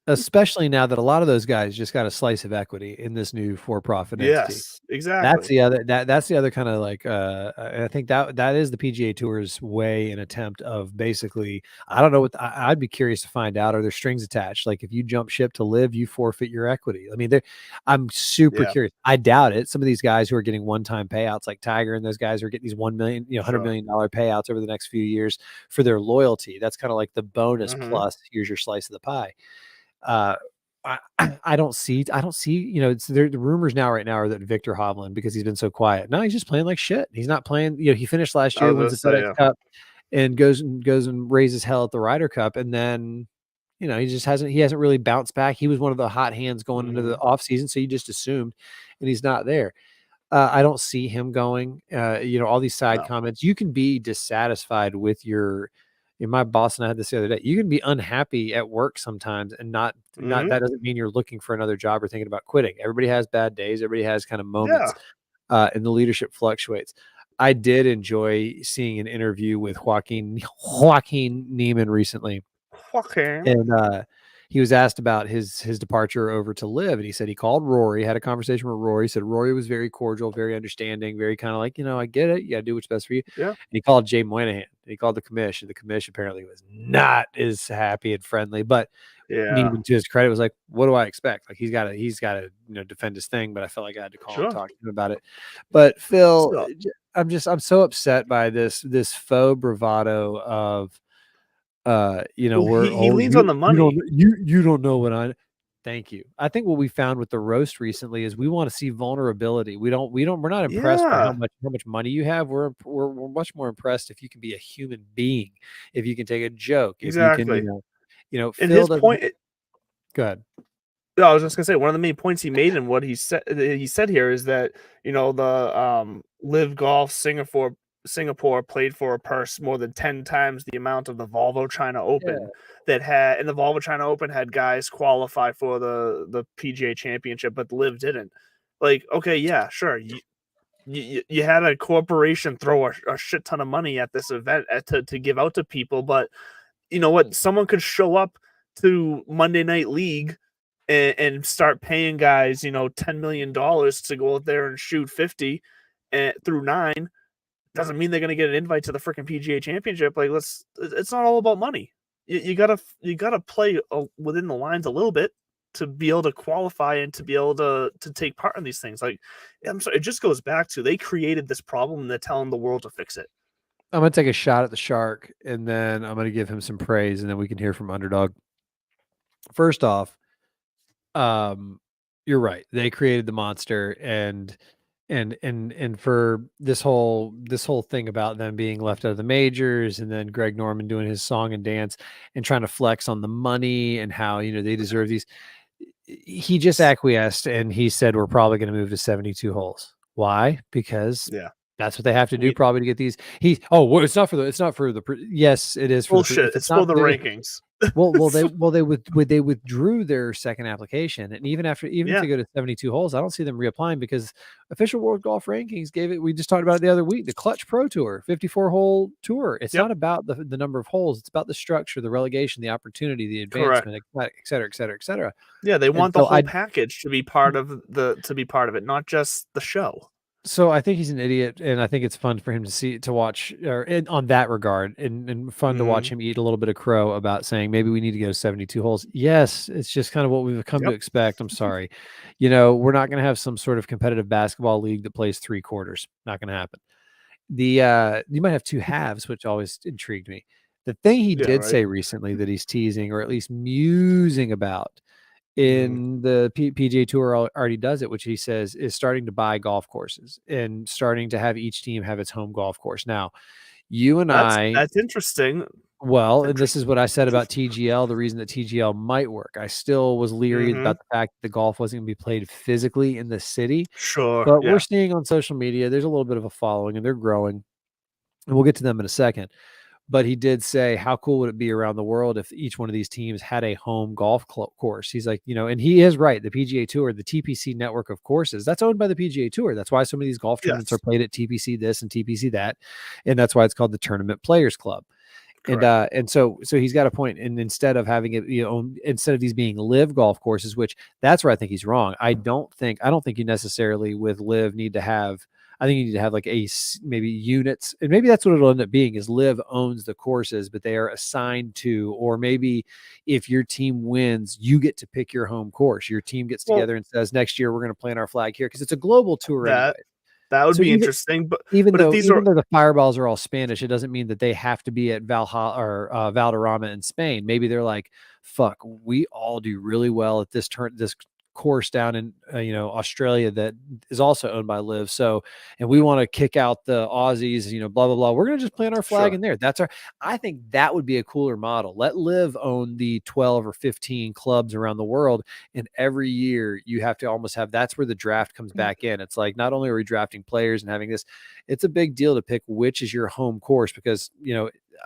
Especially now that a lot of those guys just got a slice of equity in this new for-profit entity. Yes, exactly. That's the other kind of like I think that is the PGA Tour's way and attempt of basically, I don't know what I'd be curious to find out, are there strings attached? Like if you jump ship to live, you forfeit your equity. I mean, I'm super curious. I doubt it. Some of these guys who are getting one-time payouts like Tiger and those guys are getting these $1 million, $100 million payouts over the next few years for their loyalty. That's kind of like the bonus plus here's your slice of the pie. I don't see, it's the rumors right now are that Victor Hovland, because he's been so quiet. No, he's just playing like shit. He's not playing, he finished last year, wins the FedEx Cup and goes and raises hell at the Ryder Cup. And then, he hasn't really bounced back. He was one of the hot hands going into the off season. So you just assumed, and he's not there. I don't see him going, all these side comments. You can be dissatisfied with my boss and I had this the other day. You can be unhappy at work sometimes and not that doesn't mean you're looking for another job or thinking about quitting. Everybody has bad days. Everybody has kind of moments, and the leadership fluctuates. I did enjoy seeing an interview with Joaquin Neiman recently. And he was asked about his departure over to live, and he said he called Rory, had a conversation with Rory. He said Rory was very cordial, very understanding, very kind of like, I get it. You got to do what's best for you. Yeah. And he called Jay Moynihan. He called the commission. The commission apparently was not as happy and friendly, but Neiman, to his credit, was like, what do I expect? Like he's got to defend his thing, but I felt like I had to call and talk to him about it. But Phil, I'm so upset by this faux bravado of he leans on the money. You don't know what I. Thank you. I think what we found with the roast recently is we want to see vulnerability. We're not impressed by how much money you have. We're much more impressed if you can be a human being, if you can take a joke, exactly. If you can, and his point. Go ahead. No, I was just gonna say one of the main points he made and what he said here is that the Live Golf Singapore played for a purse more than 10 times the amount of the Volvo China Open and the Volvo China Open had guys qualify for the PGA Championship, but Live didn't. Like, okay, yeah, sure. You had a corporation throw a shit ton of money at this event to give out to people, but you know what? Someone could show up to Monday Night League and start paying guys, $10 million to go out there and shoot 50 through 9. Doesn't mean they're going to get an invite to the freaking PGA Championship. Like, it's not all about money. You gotta play within the lines a little bit to be able to qualify and to be able to take part in these things. Like, I'm sorry, it just goes back to they created this problem and they're telling the world to fix it. I'm gonna take a shot at the shark, and then I'm gonna give him some praise, and then we can hear from Underdog. First off, you're right. They created the monster, and for this whole thing about them being left out of the majors, and then Greg Norman doing his song and dance and trying to flex on the money and how they deserve these. He just acquiesced and he said we're probably going to move to 72 holes. Why? Because that's what they have to do probably to get these. It's not for the. Yes, it is for bullshit. It's for the rankings. They withdrew their second application, and even if they go to 72 holes, I don't see them reapplying because official World Golf Rankings gave it. We just talked about it the other week. The Clutch Pro Tour, 54-hole tour. It's not about the number of holes. It's about the structure, the relegation, the opportunity, the advancement, et cetera, et cetera, et cetera. Yeah, they want the whole package to be part of it, not just the show. So I think he's an idiot, and I think it's fun for him to watch, on that regard, and fun to watch him eat a little bit of crow about saying maybe we need to go 72 holes. Yes, it's just kind of what we've come to expect. I'm sorry, we're not going to have some sort of competitive basketball league that plays 3 quarters. Not going to happen. You might have 2 halves, which always intrigued me. The thing he did say recently that he's teasing or at least musing about in the PGA Tour already does it, which he says is starting to buy golf courses and starting to have each team have its home golf course. Now, that's interesting. Well, and this is what I said about TGL, the reason that TGL might work. I still was leery about the fact that the golf wasn't going to be played physically in the city. Sure. But we're seeing on social media, there's a little bit of a following and they're growing. And we'll get to them in a second. But he did say, how cool would it be around the world if each one of these teams had a home golf course? He's like, and he is right. The PGA Tour, the TPC network of courses, that's owned by the PGA Tour. That's why some of these golf tournaments are played at TPC this and TPC that. And that's why it's called the Tournament Players Club. Correct. And so he's got a point. And instead of having it, instead of these being live golf courses, which that's where I think he's wrong. I don't think you necessarily with live need to have. I think you need to have like maybe units, and maybe that's what it'll end up being is live owns the courses, but they are assigned to, or maybe if your team wins, you get to pick your home course. Your team gets together and says, next year we're going to plant our flag here because it's a global tour anyway. That would be interesting, but even though the fireballs are all Spanish, it doesn't mean that they have to be at Valhalla or Valderrama in Spain. Maybe they're like, fuck, we all do really well at this course down in Australia that is also owned by Live. So, and we want to kick out the Aussies, blah blah blah. We're gonna just plant our flag in there. I think that would be a cooler model. Let Live own the 12 or 15 clubs around the world, and every year you have to almost have. That's where the draft comes back in. It's like not only are we drafting players and having this, it's a big deal to pick which is your home course because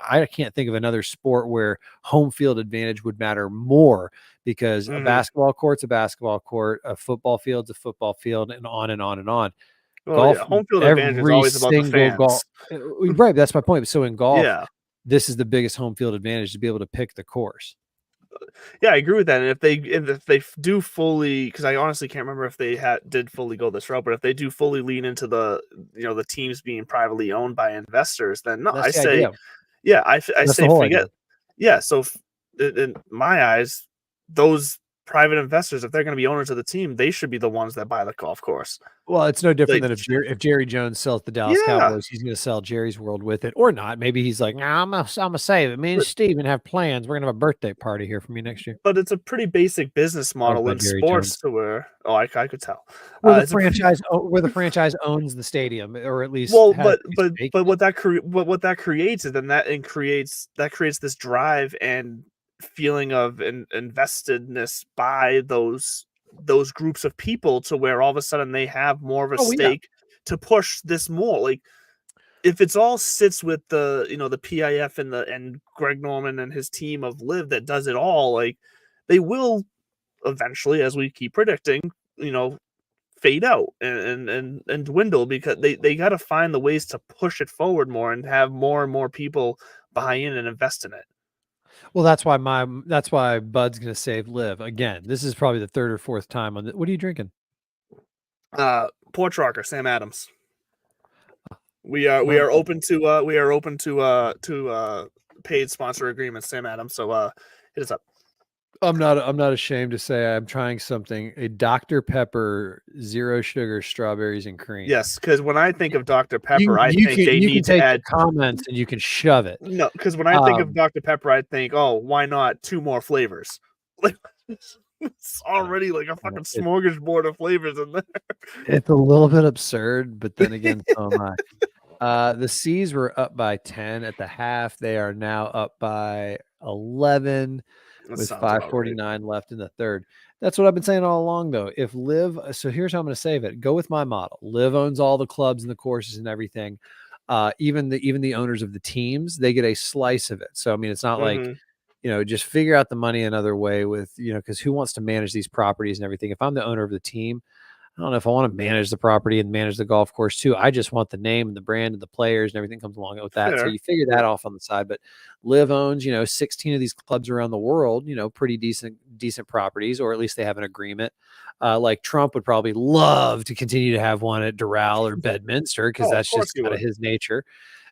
I can't think of another sport where home field advantage would matter more because a basketball court's a basketball court, a football field's a football field, and on and on and on. Golf, home field advantage is always about the fans. Right, that's my point. So in golf, this is the biggest home field advantage to be able to pick the course. Yeah, I agree with that. And if they do fully, because I honestly can't remember if they did fully go this route, but if they do fully lean into the the teams being privately owned by investors, then no, I say. Idea. Yeah, I say forget. Idea. Yeah, so in my eyes, those private investors, if they're going to be owners of the team, they should be the ones that buy the golf course. Well, it's no different than if Jerry Jones sells the Dallas Cowboys, he's going to sell Jerry's World with it, or not. Maybe he's like, nah, I'm gonna save it. Me and Steven have plans. We're gonna have a birthday party here for me next year. But it's a pretty basic business model in sports to where I could tell. Where the franchise owns the stadium, or at least but what that creates is that creates this drive and feeling of investedness by those groups of people to where all of a sudden they have more of a stake to push this more. Like if it's all sits with the the PIF and Greg Norman and his team of Live that does it all, like they will eventually, as we keep predicting, fade out and dwindle because they got to find the ways to push it forward more and have more and more people buy in and invest in it. Well, that's why Bud's going to save Live again. This is probably the third or fourth time on what are you drinking? Porch Rocker, Sam Adams. We are open to paid sponsor agreements, Sam Adams. So hit us up. I'm not ashamed to say I'm trying something, a Dr. Pepper, zero sugar, strawberries and cream. Yes, because when I think of Dr. Pepper, I think they need to add comments and you can shove it. No, because when I think of Dr. Pepper, I think, oh, why not 2 more flavors? Like it's already like a fucking smorgasbord of flavors in there. It's a little bit absurd, but then again, so am I. The C's were up by 10 at the half. They are now up by 11. With 5:49 left in the third. That's what I've been saying all along, though. If Live, so here's how I'm going to save it. Go with my model. Live owns all the clubs and the courses and everything. Even the owners of the teams, they get a slice of it. So I mean, it's not like just figure out the money another way with because who wants to manage these properties and everything? If I'm the owner of the team, I don't know if I want to manage the property and manage the golf course too. I just want the name and the brand and the players and everything comes along with that. So you figure that off on the side. But Live owns, 16 of these clubs around the world, pretty decent properties, or at least they have an agreement. Like Trump would probably love to continue to have one at Doral or Bedminster because that's just kind of his nature.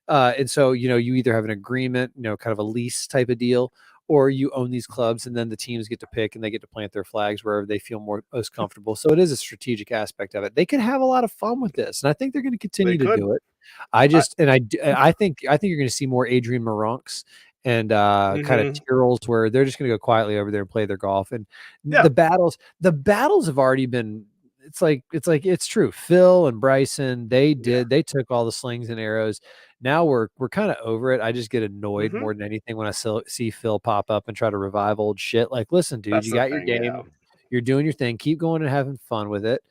And so, you either have an agreement, kind of a lease type of deal, or you own these clubs and then the teams get to pick and they get to plant their flags wherever they feel most comfortable. So it is a strategic aspect of it. They can have a lot of fun with this. And I think they're going to continue to do it. I think you're going to see more Adrian Maronks and kind of Tyrrells where they're just going to go quietly over there and play their golf. And the battles have already been, it's true. Phil and Bryson, they took all the slings and arrows. Now we're kind of over it. I just get annoyed more than anything when I see Phil pop up and try to revive old shit. Like, listen, dude, you got your game. You're doing your thing. Keep going and having fun with it.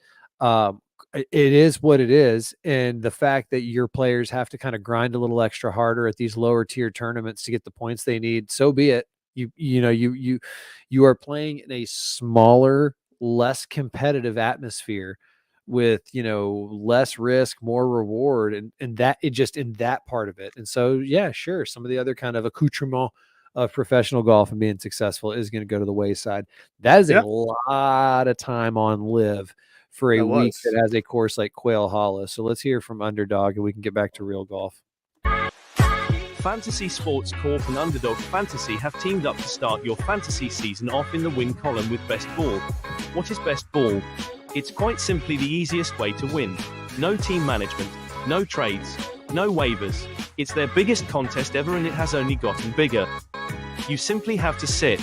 it is what it is. And the fact that your players have to kind of grind a little extra harder at these lower tier tournaments to get the points they need, so be it. You are playing in a smaller, less competitive atmosphere with, less risk, more reward, and that it just in that part of it. And so, yeah, sure, some of the other kind of accoutrement of professional golf and being successful is going to go to the wayside. That is a lot of time on live for a week that has a course like Quail Hollow. So let's hear from Underdog and we can get back to real golf. Fantasy Sports Corp and Underdog Fantasy have teamed up to start your fantasy season off in the win column with Best Ball. What is Best Ball? It's quite simply the easiest way to win. No team management, no trades, no waivers. It's their biggest contest ever and it has only gotten bigger. You simply have to sit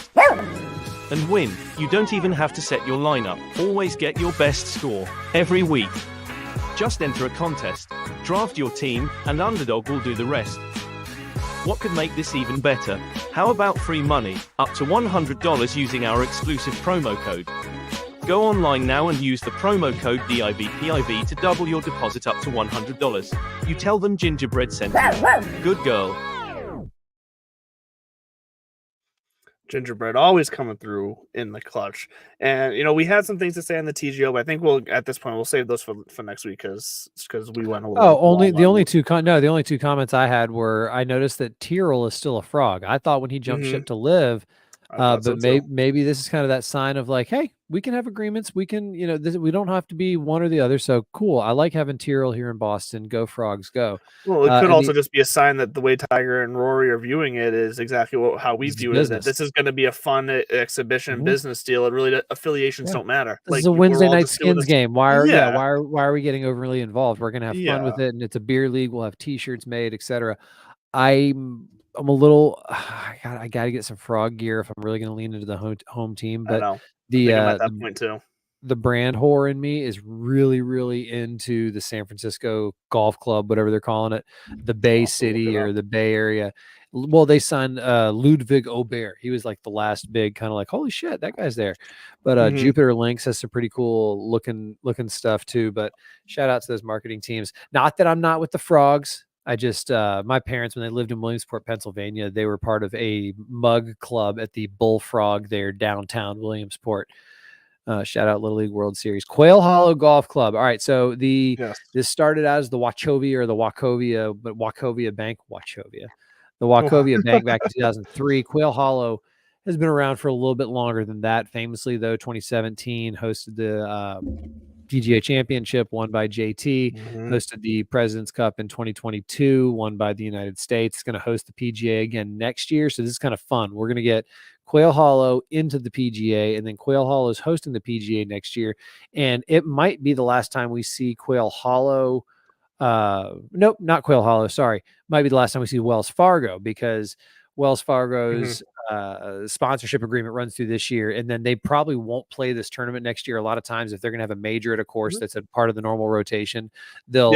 and win. You don't even have to set your lineup. Always get your best score every week. Just enter a contest, draft your team, and Underdog will do the rest. What could make this even better? How about free money, up to $100 using our exclusive promo code? Go online now and use the promo code DIVPIV to double your deposit up to $100. You tell them Gingerbread sent you. Good girl. Gingerbread always coming through in the clutch. And we had some things to say on the TGO, but I think at this point we'll save those for next week because we went a little. The only two comments I had were I noticed that Tyrrell is still a frog. I thought when he jumped ship to live, but maybe this is kind of that sign of like, hey, we can have agreements. We can, we don't have to be one or the other. So cool. I like having Tyrrell here in Boston. Go Frogs, go. Well, it could also just be a sign that the way Tiger and Rory are viewing it is exactly how we view it. That this is going to be a fun exhibition business deal. It really affiliations don't matter. This is a Wednesday night skins game. Why are we getting overly involved? We're gonna have fun with it, and it's a beer league. We'll have T-shirts made, etc. I'm a little. I got to get some frog gear if I'm really going to lean into the home team. But the brand whore in me is really, really into the San Francisco Golf Club, whatever they're calling it, the Bay City or the Bay Area. Well, they signed Ludwig Aubert. He was like the last big kind of like, holy shit, that guy's there. But Jupiter Links has some pretty cool looking stuff too. But shout out to those marketing teams. Not that I'm not with the Frogs. I just, my parents, when they lived in Williamsport, Pennsylvania, they were part of a mug club at the Bullfrog there downtown Williamsport. Shout out Little League World Series. Quail Hollow Golf Club. All right, so this started out as the Wachovia or the Wachovia, but Wachovia Bank, the Wachovia Bank back in 2003. Quail Hollow has been around for a little bit longer than that. Famously, though, 2017 hosted the PGA Championship, won by JT, hosted the President's Cup in 2022, won by the United States. It's going to host the PGA again next year. So this is kind of fun. We're going to get Quail Hollow into the PGA, and then Quail Hollow is hosting the PGA next year. And it might be the last time we see Quail Hollow. Nope, not Quail Hollow. Sorry. Might be the last time we see Wells Fargo, because Wells Fargo's sponsorship agreement runs through this year, and then they probably won't play this tournament next year. A lot of times, if they're going to have a major at a course that's a part of the normal rotation, they'll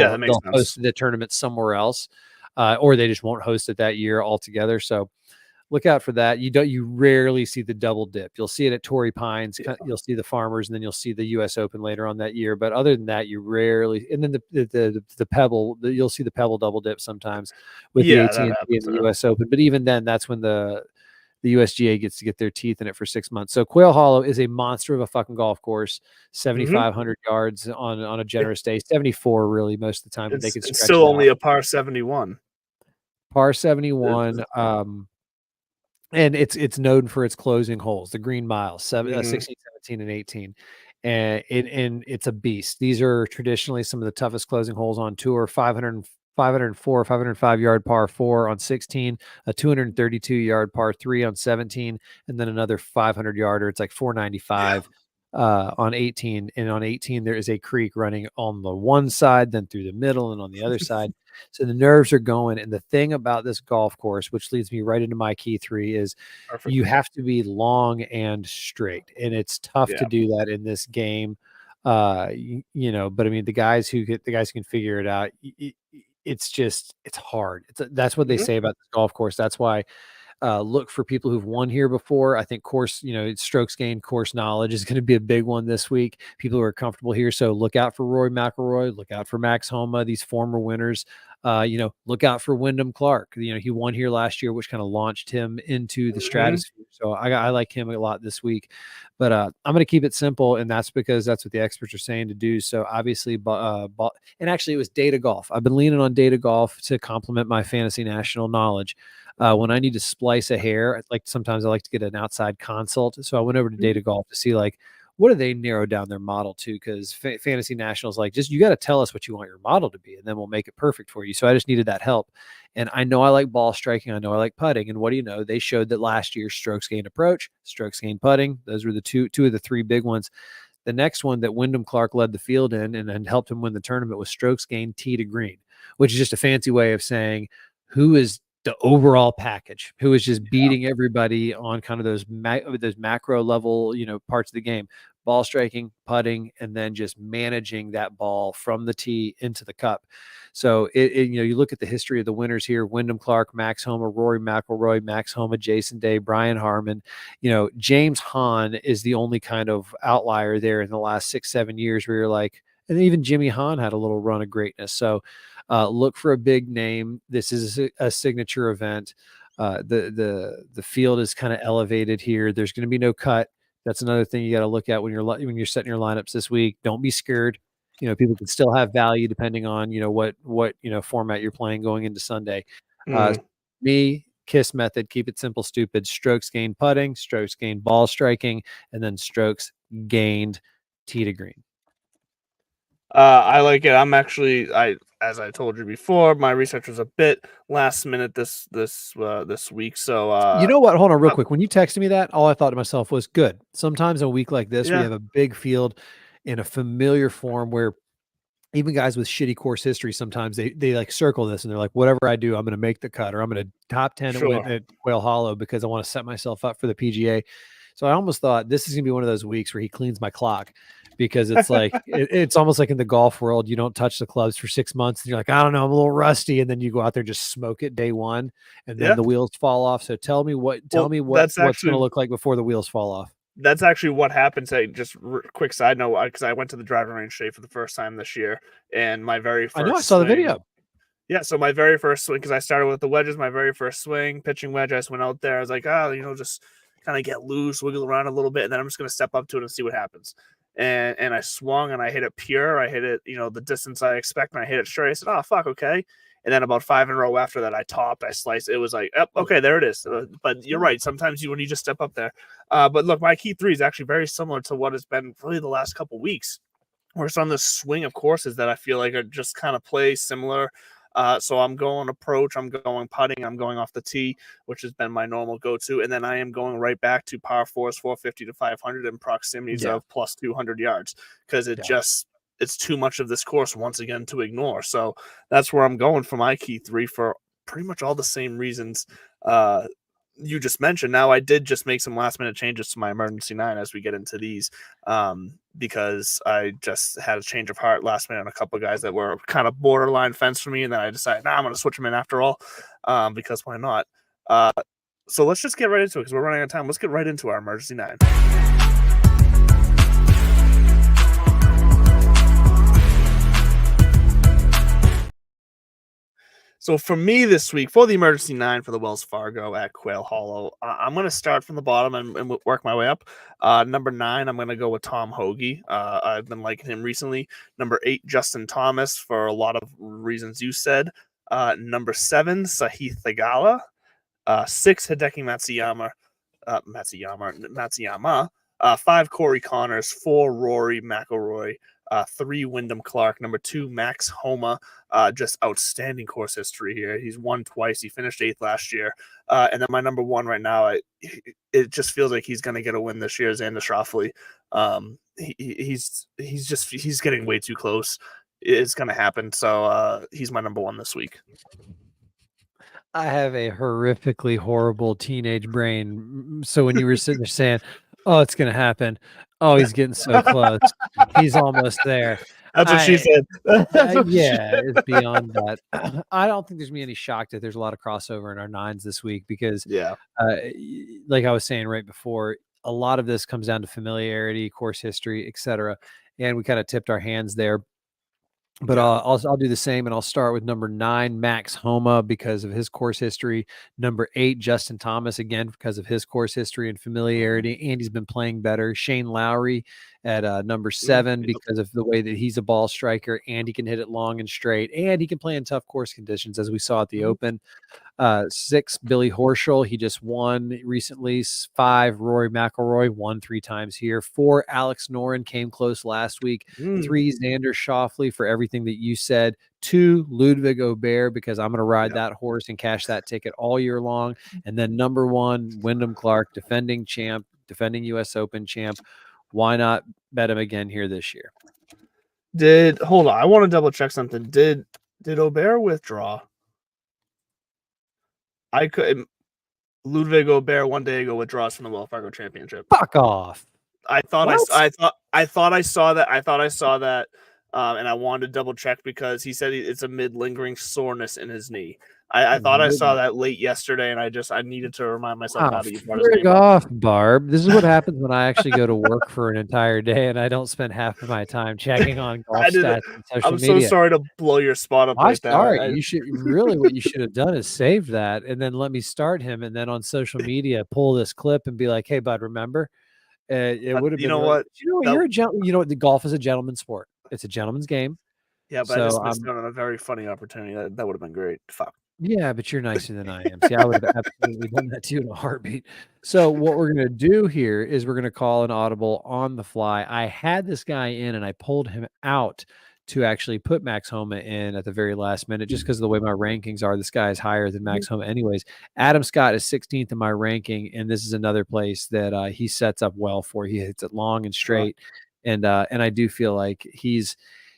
host the tournament somewhere else, or they just won't host it that year altogether. So look out for that. You rarely see the double dip. You'll see it at Torrey Pines. You'll see the Farmers, and then you'll see the U.S. Open later on that year. But other than that, you rarely. And then the Pebble, you'll see the Pebble double dip sometimes with the AT&T and the U.S. Open. But even then, that's when the USGA gets to get their teeth in it for 6 months. So Quail Hollow is a monster of a fucking golf course. 7,500 yards on a generous day. 74 really most of the time. But they can stretch still only a par 71. Par 71. And it's known for its closing holes, the green miles, 16, 17, and 18. And it's a beast. These are traditionally some of the toughest closing holes on tour. 504, 505 yard par 4 on 16, a 232 yard par 3 on 17, and then another 500 yarder. It's like 495 on 18. And on 18, there is a creek running on the one side, then through the middle, and on the other side. So the nerves are going. And the thing about this golf course, which leads me right into my key 3, is you have to be long and straight. And it's tough to do that in this game. But I mean, the guys who can figure it out, it's hard. That's what they say about this golf course. That's why Look for people who've won here before. I think course, strokes gained, course knowledge is going to be a big one this week. People who are comfortable here. So look out for Rory McIlroy, look out for Max Homa, these former winners. Look out for Wyndham Clark. He won here last year, which kind of launched him into the stratosphere. So I like him a lot this week. But I'm going to keep it simple, and that's because that's what the experts are saying to do. So obviously, and actually it was Data Golf. I've been leaning on Data Golf to complement my Fantasy National knowledge. When I need to splice a hair, sometimes I like to get an outside consult. So I went over to Data Golf to see what do they narrow down their model to? Because Fantasy Nationals you got to tell us what you want your model to be, and then we'll make it perfect for you. So I just needed that help. And I know I like ball striking. I know I like putting. And what do you know? They showed that last year strokes gained approach, strokes gained putting. Those were the two of the three big ones. The next one that Wyndham Clark led the field in and helped him win the tournament was strokes gained tee to green, which is just a fancy way of saying who is the overall package, who is just beating everybody on kind of those macro level, parts of the game, ball striking, putting, and then just managing that ball from the tee into the cup. So you look at the history of the winners here: Wyndham Clark, Max Homa, Rory McIlroy, Max Homa, Jason Day, Brian Harmon. James Hahn is the only kind of outlier there in the last 6-7 years where you're like, and even Jimmy Hahn had a little run of greatness. So look for a big name. This is a signature event. The field is kind of elevated here. There's going to be no cut. That's another thing you got to look at when you're setting your lineups this week. Don't be scared. People can still have value depending on what format you're playing going into Sunday. Me, KISS method, keep it simple, stupid. Strokes gained putting, strokes gained ball striking, and then strokes gained tee to green. I like it. I'm actually, as I told you before, my research was a bit last minute this week. So you know what? Hold on real quick. When you texted me that, all I thought to myself was, good. Sometimes a week like this, we have a big field in a familiar form where even guys with shitty course history, sometimes they circle this and they're like, whatever I do, I'm going to make the cut, or I'm going to top 10 at Quail Hollow because I want to set myself up for the PGA. So I almost thought this is going to be one of those weeks where he cleans my clock, because it's like it's almost like in the golf world, you don't touch the clubs for 6 months and you're like, I don't know, I'm a little rusty, and then you go out there just smoke it day one, and then the wheels fall off. So tell me what's going to look like before the wheels fall off. That's actually what happened. Just quick side note, because I went to the driving range today for the first time this year, and my very first I saw the video. Yeah, so my very first swing, because I started with the wedges, my very first swing, pitching wedge, I just went out there. I was like, just kind of get loose, wiggle around a little bit, and then I'm just going to step up to it and see what happens. And I swung, and I hit it pure. I hit it, the distance I expect, and I hit it straight. I said, oh, fuck, okay. And then about 5 in a row after that, I topped, I sliced. It was like, okay, there it is. But you're right. Sometimes when you just step up there. But look, my key three is actually very similar to what has been really the last couple of weeks. We're just on this swing of courses that I feel like are just kind of play similar. So I'm going approach, I'm going putting, I'm going off the tee, which has been my normal go-to. And then I am going right back to par fours, 450 to 500 in proximities of plus 200 yards, because it's too much of this course once again to ignore. So that's where I'm going for my key three, for pretty much all the same reasons you just mentioned. Now, I did just make some last minute changes to my emergency 9 as we get into these, because I just had a change of heart last minute on a couple of guys that were kind of borderline fence for me. And then I decided, I'm going to switch them in after all, because why not? So let's just get right into it, because we're running out of time. Let's get right into our emergency 9. So for me this week, for the emergency 9 for the Wells Fargo at Quail Hollow, I'm going to start from the bottom and work my way up. Number 9, I'm going to go with Tom Hoagie. I've been liking him recently. Number 8, Justin Thomas, for a lot of reasons you said. Number 7, Sahith Theegala. 6, Hideki Matsuyama. 5, Corey Connors. 4, Rory McIlroy. 3, Wyndham Clark. Number 2, Max Homa. Just outstanding course history here. He's won twice. He finished 8th last year. And then my number 1 right now, it just feels like he's going to get a win this year, Xander Schauffele. He's getting way too close. It's going to happen. So he's my number 1 this week. I have a horrifically horrible teenage brain. So when you were sitting there saying, Oh, it's gonna happen. Oh, he's getting so close. He's almost there. That's what she said. That's what she Yeah, said. it's beyond that. I don't think there's gonna be any shock that there's a lot of crossover in our nines this week because, Yeah. like I was saying right before, a lot of this comes down to familiarity, course history, etc. And we kind of tipped our hands there. But Yeah. I'll do the same, and I'll start with number 9, Max Homa, because of his course history. Number 8, Justin Thomas, again because of his course history and familiarity, and he's been playing better. Shane Lowry at number 7 Yep. because of the way that he's a ball striker, and he can hit it long and straight, and he can play in tough course conditions, as we saw at the Open. 6, Billy Horschel. He just won recently. 5, Rory McIlroy, won 3 times here. 4, Alex Noren, came close last week. 3, Xander Schauffele, for everything that you said. 2, Ludwig Aubert, because I'm going to ride that horse and cash that ticket all year long. And then number 1, Wyndham Clark, defending champ, defending U.S. Open champ. Why not bet him again here this year? Hold on, I want to double check something. Did Aubert withdraw? I could. Ludwig Aubert one day ago withdraws from the Wells Fargo Championship. Fuck off. I thought What? I thought I saw that. And I wanted to double check because he said it's a lingering soreness in his knee. I thought I saw that late yesterday, and I needed to remind myself now that you brought his name up. Off, Barb. This is what happens when I actually go to work for an entire day and I don't spend half of my time checking on golf stats and social media. I'm so sorry to blow your spot up like that. Sorry. You should really, what you should have done is saved that and then let me start him, and then on social media pull this clip and be like, "Hey, bud, remember?" It would have been. You know what? You're the golf is a gentleman's sport. It's a gentleman's game. Yeah, but I just missed out on a very funny opportunity. That would have been great. Fuck. Yeah, but you're nicer than I am. See, I would have absolutely done that to you in a heartbeat. So what we're going to do here is we're going to call an audible on the fly. I had this guy in and I pulled him out to actually put Max Homa in at the very last minute just because of the way my rankings are. This guy is higher than Max Homa anyways. Adam Scott is 16th in my ranking, and this is another place that he sets up well for. He hits it long and straight, and I do feel like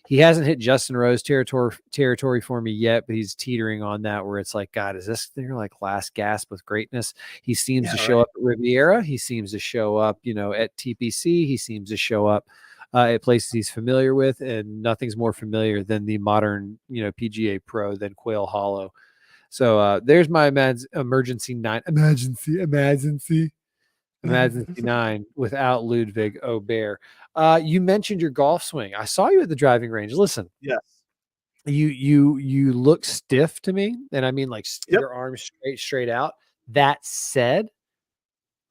he hasn't hit Justin Rose territory for me yet, but he's teetering on that where it's like, God, is this their like last gasp with greatness? He seems to show up at Riviera. He seems to show up, at TPC. He seems to show up at places he's familiar with, and nothing's more familiar than the modern, PGA Pro than Quail Hollow. So there's my emergency 9 without Ludwig Aubert. You mentioned your golf swing. I saw you at the driving range. Listen, yes, you look stiff to me, and I mean like your arms straight out. That said,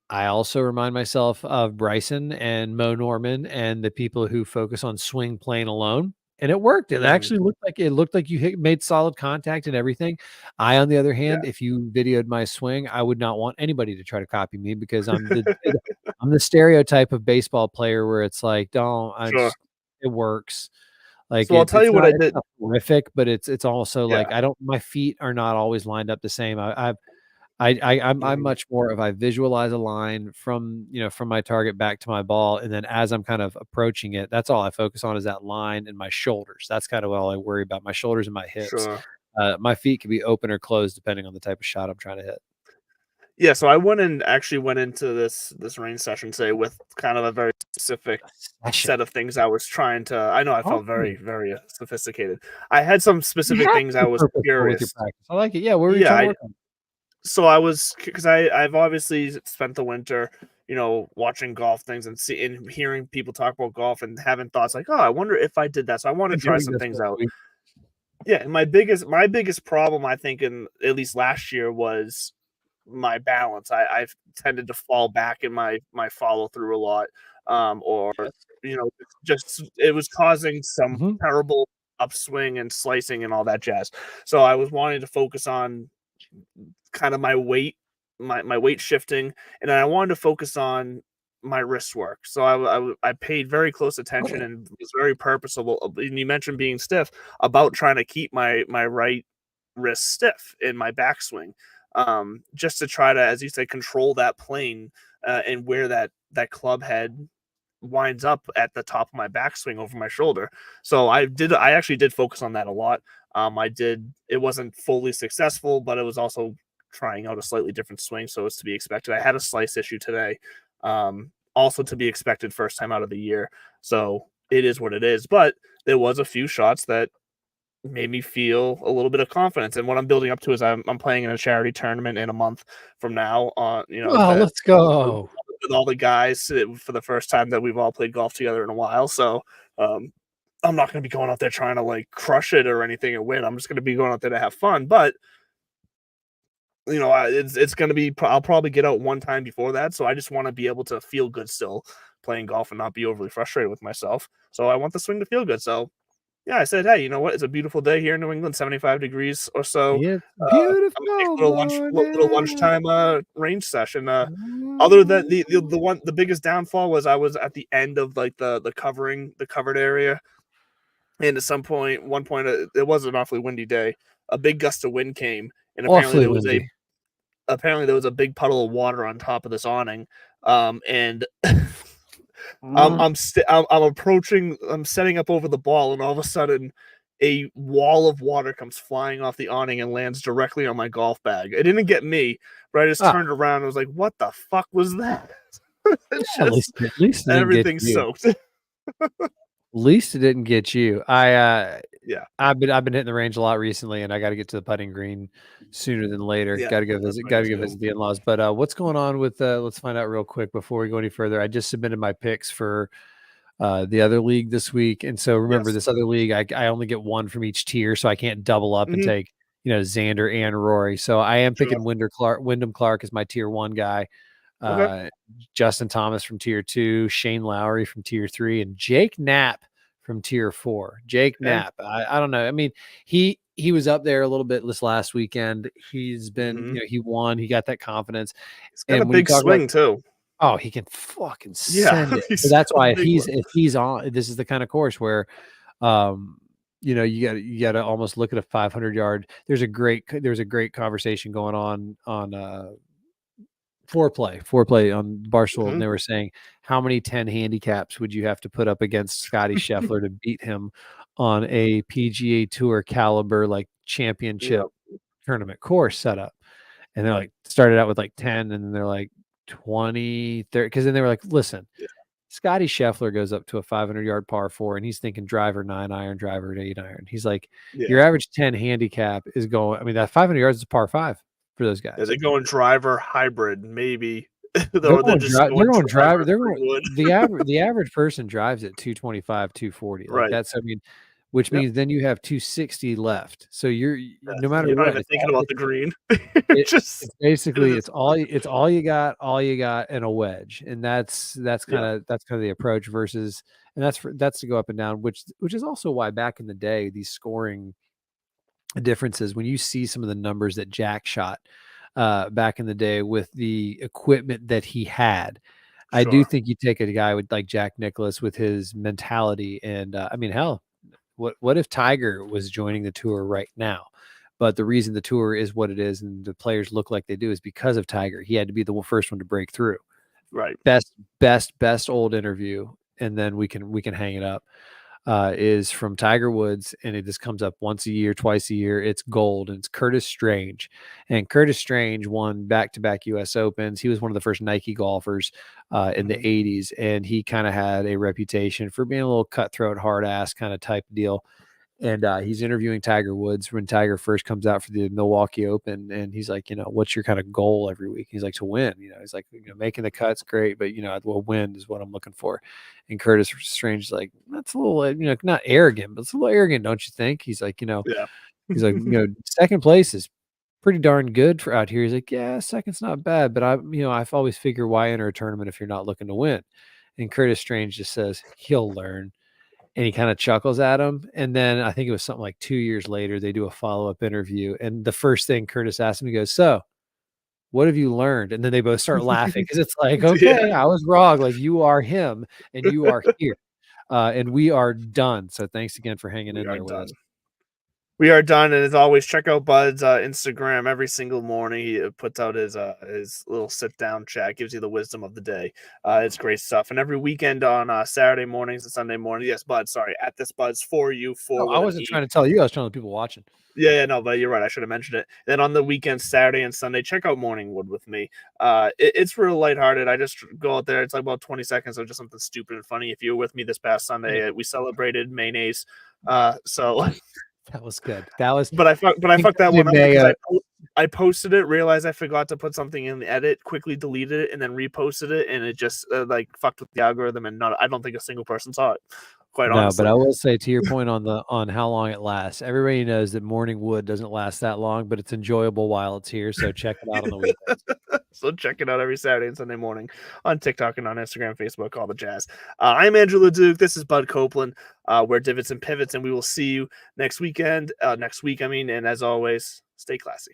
I also remind myself of Bryson and Mo Norman and the people who focus on swing plane alone. And it worked. It actually looked like you made solid contact and everything. I, on the other hand, if you videoed my swing, I would not want anybody to try to copy me because I'm the stereotype of baseball player where it's like, it works. Like, so I'll tell you what I did. Horrific, but it's also like my feet are not always lined up the same. I'm much more of I visualize a line from my target back to my ball, and then as I'm kind of approaching it, that's all I focus on is that line and my shoulders. That's kind of all I worry about, my shoulders and my hips. My feet can be open or closed depending on the type of shot I'm trying to hit. Yeah, so I went into this range session today with kind of a very specific set of things I was trying to. I know I felt very, very sophisticated. I had some specific things I was curious. I like it. Yeah, what were you trying to work on? So I was, because I've obviously spent the winter, watching golf things and hearing people talk about golf and having thoughts like, oh, I wonder if I did that. So I want to try some things out. Yeah, and my biggest problem, I think, in at least last year, was my balance. I've tended to fall back in my follow through a lot, just it was causing some terrible upswing and slicing and all that jazz. So I was wanting to focus on kind of my weight shifting, and then I wanted to focus on my wrist work. So I paid very close attention and was very purposeful. And you mentioned being stiff, about trying to keep my right wrist stiff in my backswing, just to try to, as you say, control that plane and where that club head winds up at the top of my backswing over my shoulder. So I actually did focus on that a lot. It wasn't fully successful, but it was also trying out a slightly different swing, so it's to be expected. I had a slice issue today, also to be expected first time out of the year. So it is what it is. But there was a few shots that made me feel a little bit of confidence. And what I'm building up to is I'm playing in a charity tournament in a month from now. Oh, let's go. With all the guys for the first time that we've all played golf together in a while. So I'm not going to be going out there trying to like crush it or anything and win. I'm just going to be going out there to have fun. But it's going to be. I'll probably get out one time before that. So I just want to be able to feel good still playing golf and not be overly frustrated with myself. So I want the swing to feel good. So yeah, I said, hey, you know what? It's a beautiful day here in New England, 75 degrees or so. It's beautiful. I'm gonna take a little lunchtime range session. Other than the biggest downfall was I was at the end of like the covered area, and at one point, it was an awfully windy day. A big gust of wind came, and apparently there was a big puddle of water on top of this awning, and. I'm setting up over the ball, and all of a sudden a wall of water comes flying off the awning and lands directly on my golf bag. It didn't get me, but I just turned around and was like, what the fuck was that? At least everything's soaked. At least it didn't get you. Yeah. I've been hitting the range a lot recently, and I got to get to the putting green sooner than later. Yeah, got to go visit the in-laws. But what's going on with? Let's find out real quick before we go any further. I just submitted my picks for the other league this week, and so remember this other league, I only get one from each tier, so I can't double up and take Xander and Rory. So I am picking Wyndham Clark as my tier 1 guy. Justin Thomas from tier 2, Shane Lowry from tier 3, and Jake Knapp from tier 4. Jake Knapp. I don't know. I mean, he was up there a little bit this last weekend. He's been, he won. He got that confidence. He's got a big swing too. Oh, he can fucking send it. So that's why if he's on, this is the kind of course where, you got to almost look at a 500-yard. There's a great conversation going on foreplay on Barstool, and they were saying how many 10 handicaps would you have to put up against Scotty Scheffler to beat him on a PGA Tour caliber like championship tournament course setup? And they're like started out with like 10, and then they're like 20, 30, because then they were like, listen, Scotty Scheffler goes up to a 500-yard par 4, and he's thinking driver 9-iron, driver 8-iron. He's like, your average 10 handicap is going. I mean, that 500 yards is a par 5. For those guys, they're going driver hybrid, maybe. They're going driver. The average person drives at 225, 240. Like that's, I mean, which means then you have 260 left. So you're no matter you're what, not even thinking about the green. It's basically it's all you got, and a wedge, and that's kind of the approach versus, and that's to go up and down, which is also why back in the day these scoring differences, when you see some of the numbers that Jack shot back in the day with the equipment that he had, I do think you take a guy with like Jack Nicklaus with his mentality, and I mean, hell, what if Tiger was joining the tour right now? But the reason the tour is what it is and the players look like they do is because of Tiger. He had to be the first one to break through. Right. Best old interview, and then we can hang it up. Is from Tiger Woods, and it just comes up once a year, twice a year. It's gold, and it's Curtis Strange. And Curtis Strange won back-to-back U.S. Opens. He was one of the first Nike golfers in the 80s, and he kind of had a reputation for being a little cutthroat, hard-ass kind of type deal. And he's interviewing Tiger Woods when Tiger first comes out for the Milwaukee Open, and he's like, what's your kind of goal every week? He's like, to win. He's like, making the cuts, great, but well, win is what I'm looking for. And Curtis Strange is like, that's a little, not arrogant, but it's a little arrogant, don't you think? He's like, he's like, second place is pretty darn good for out here. He's like, yeah, second's not bad, but I've always figured why enter a tournament if you're not looking to win. And Curtis Strange just says he'll learn. And he kind of chuckles at him. And then I think it was something like 2 years later, they do a follow-up interview. And the first thing Curtis asked him, he goes, so what have you learned? And then they both start laughing because it's like, okay, I was wrong. Like, you are him and you are here. And we are done. So thanks again for hanging in there with us. We are done, and as always, check out Bud's Instagram every single morning. He puts out his little sit down chat, gives you the wisdom of the day. It's great stuff. And every weekend on Saturday mornings and Sunday mornings, yes, Bud, sorry, at this Bud's for you for. I wasn't trying to tell you. I was telling the people watching. Yeah, no, but you're right. I should have mentioned it. Then on the weekends, Saturday and Sunday, check out Morning Wood with me. It's real lighthearted. I just go out there. It's like about 20 seconds of just something stupid and funny. If you were with me this past Sunday, we celebrated mayonnaise. So. That was good. That was, but I fucked that one up because I posted it, realized I forgot to put something in the edit, quickly deleted it, and then reposted it, and it just like fucked with the algorithm. And I don't think a single person saw it. Quite honestly. But I will say to your point on how long it lasts. Everybody knows that Morning Wood doesn't last that long, but it's enjoyable while it's here. So check it out on the weekends. So check it out every Saturday and Sunday morning on TikTok and on Instagram, Facebook, all the jazz. I'm Andrew LeDuc. This is Bud Copeland. We're Divots and Pivots, and we will see you next week. And as always, stay classy.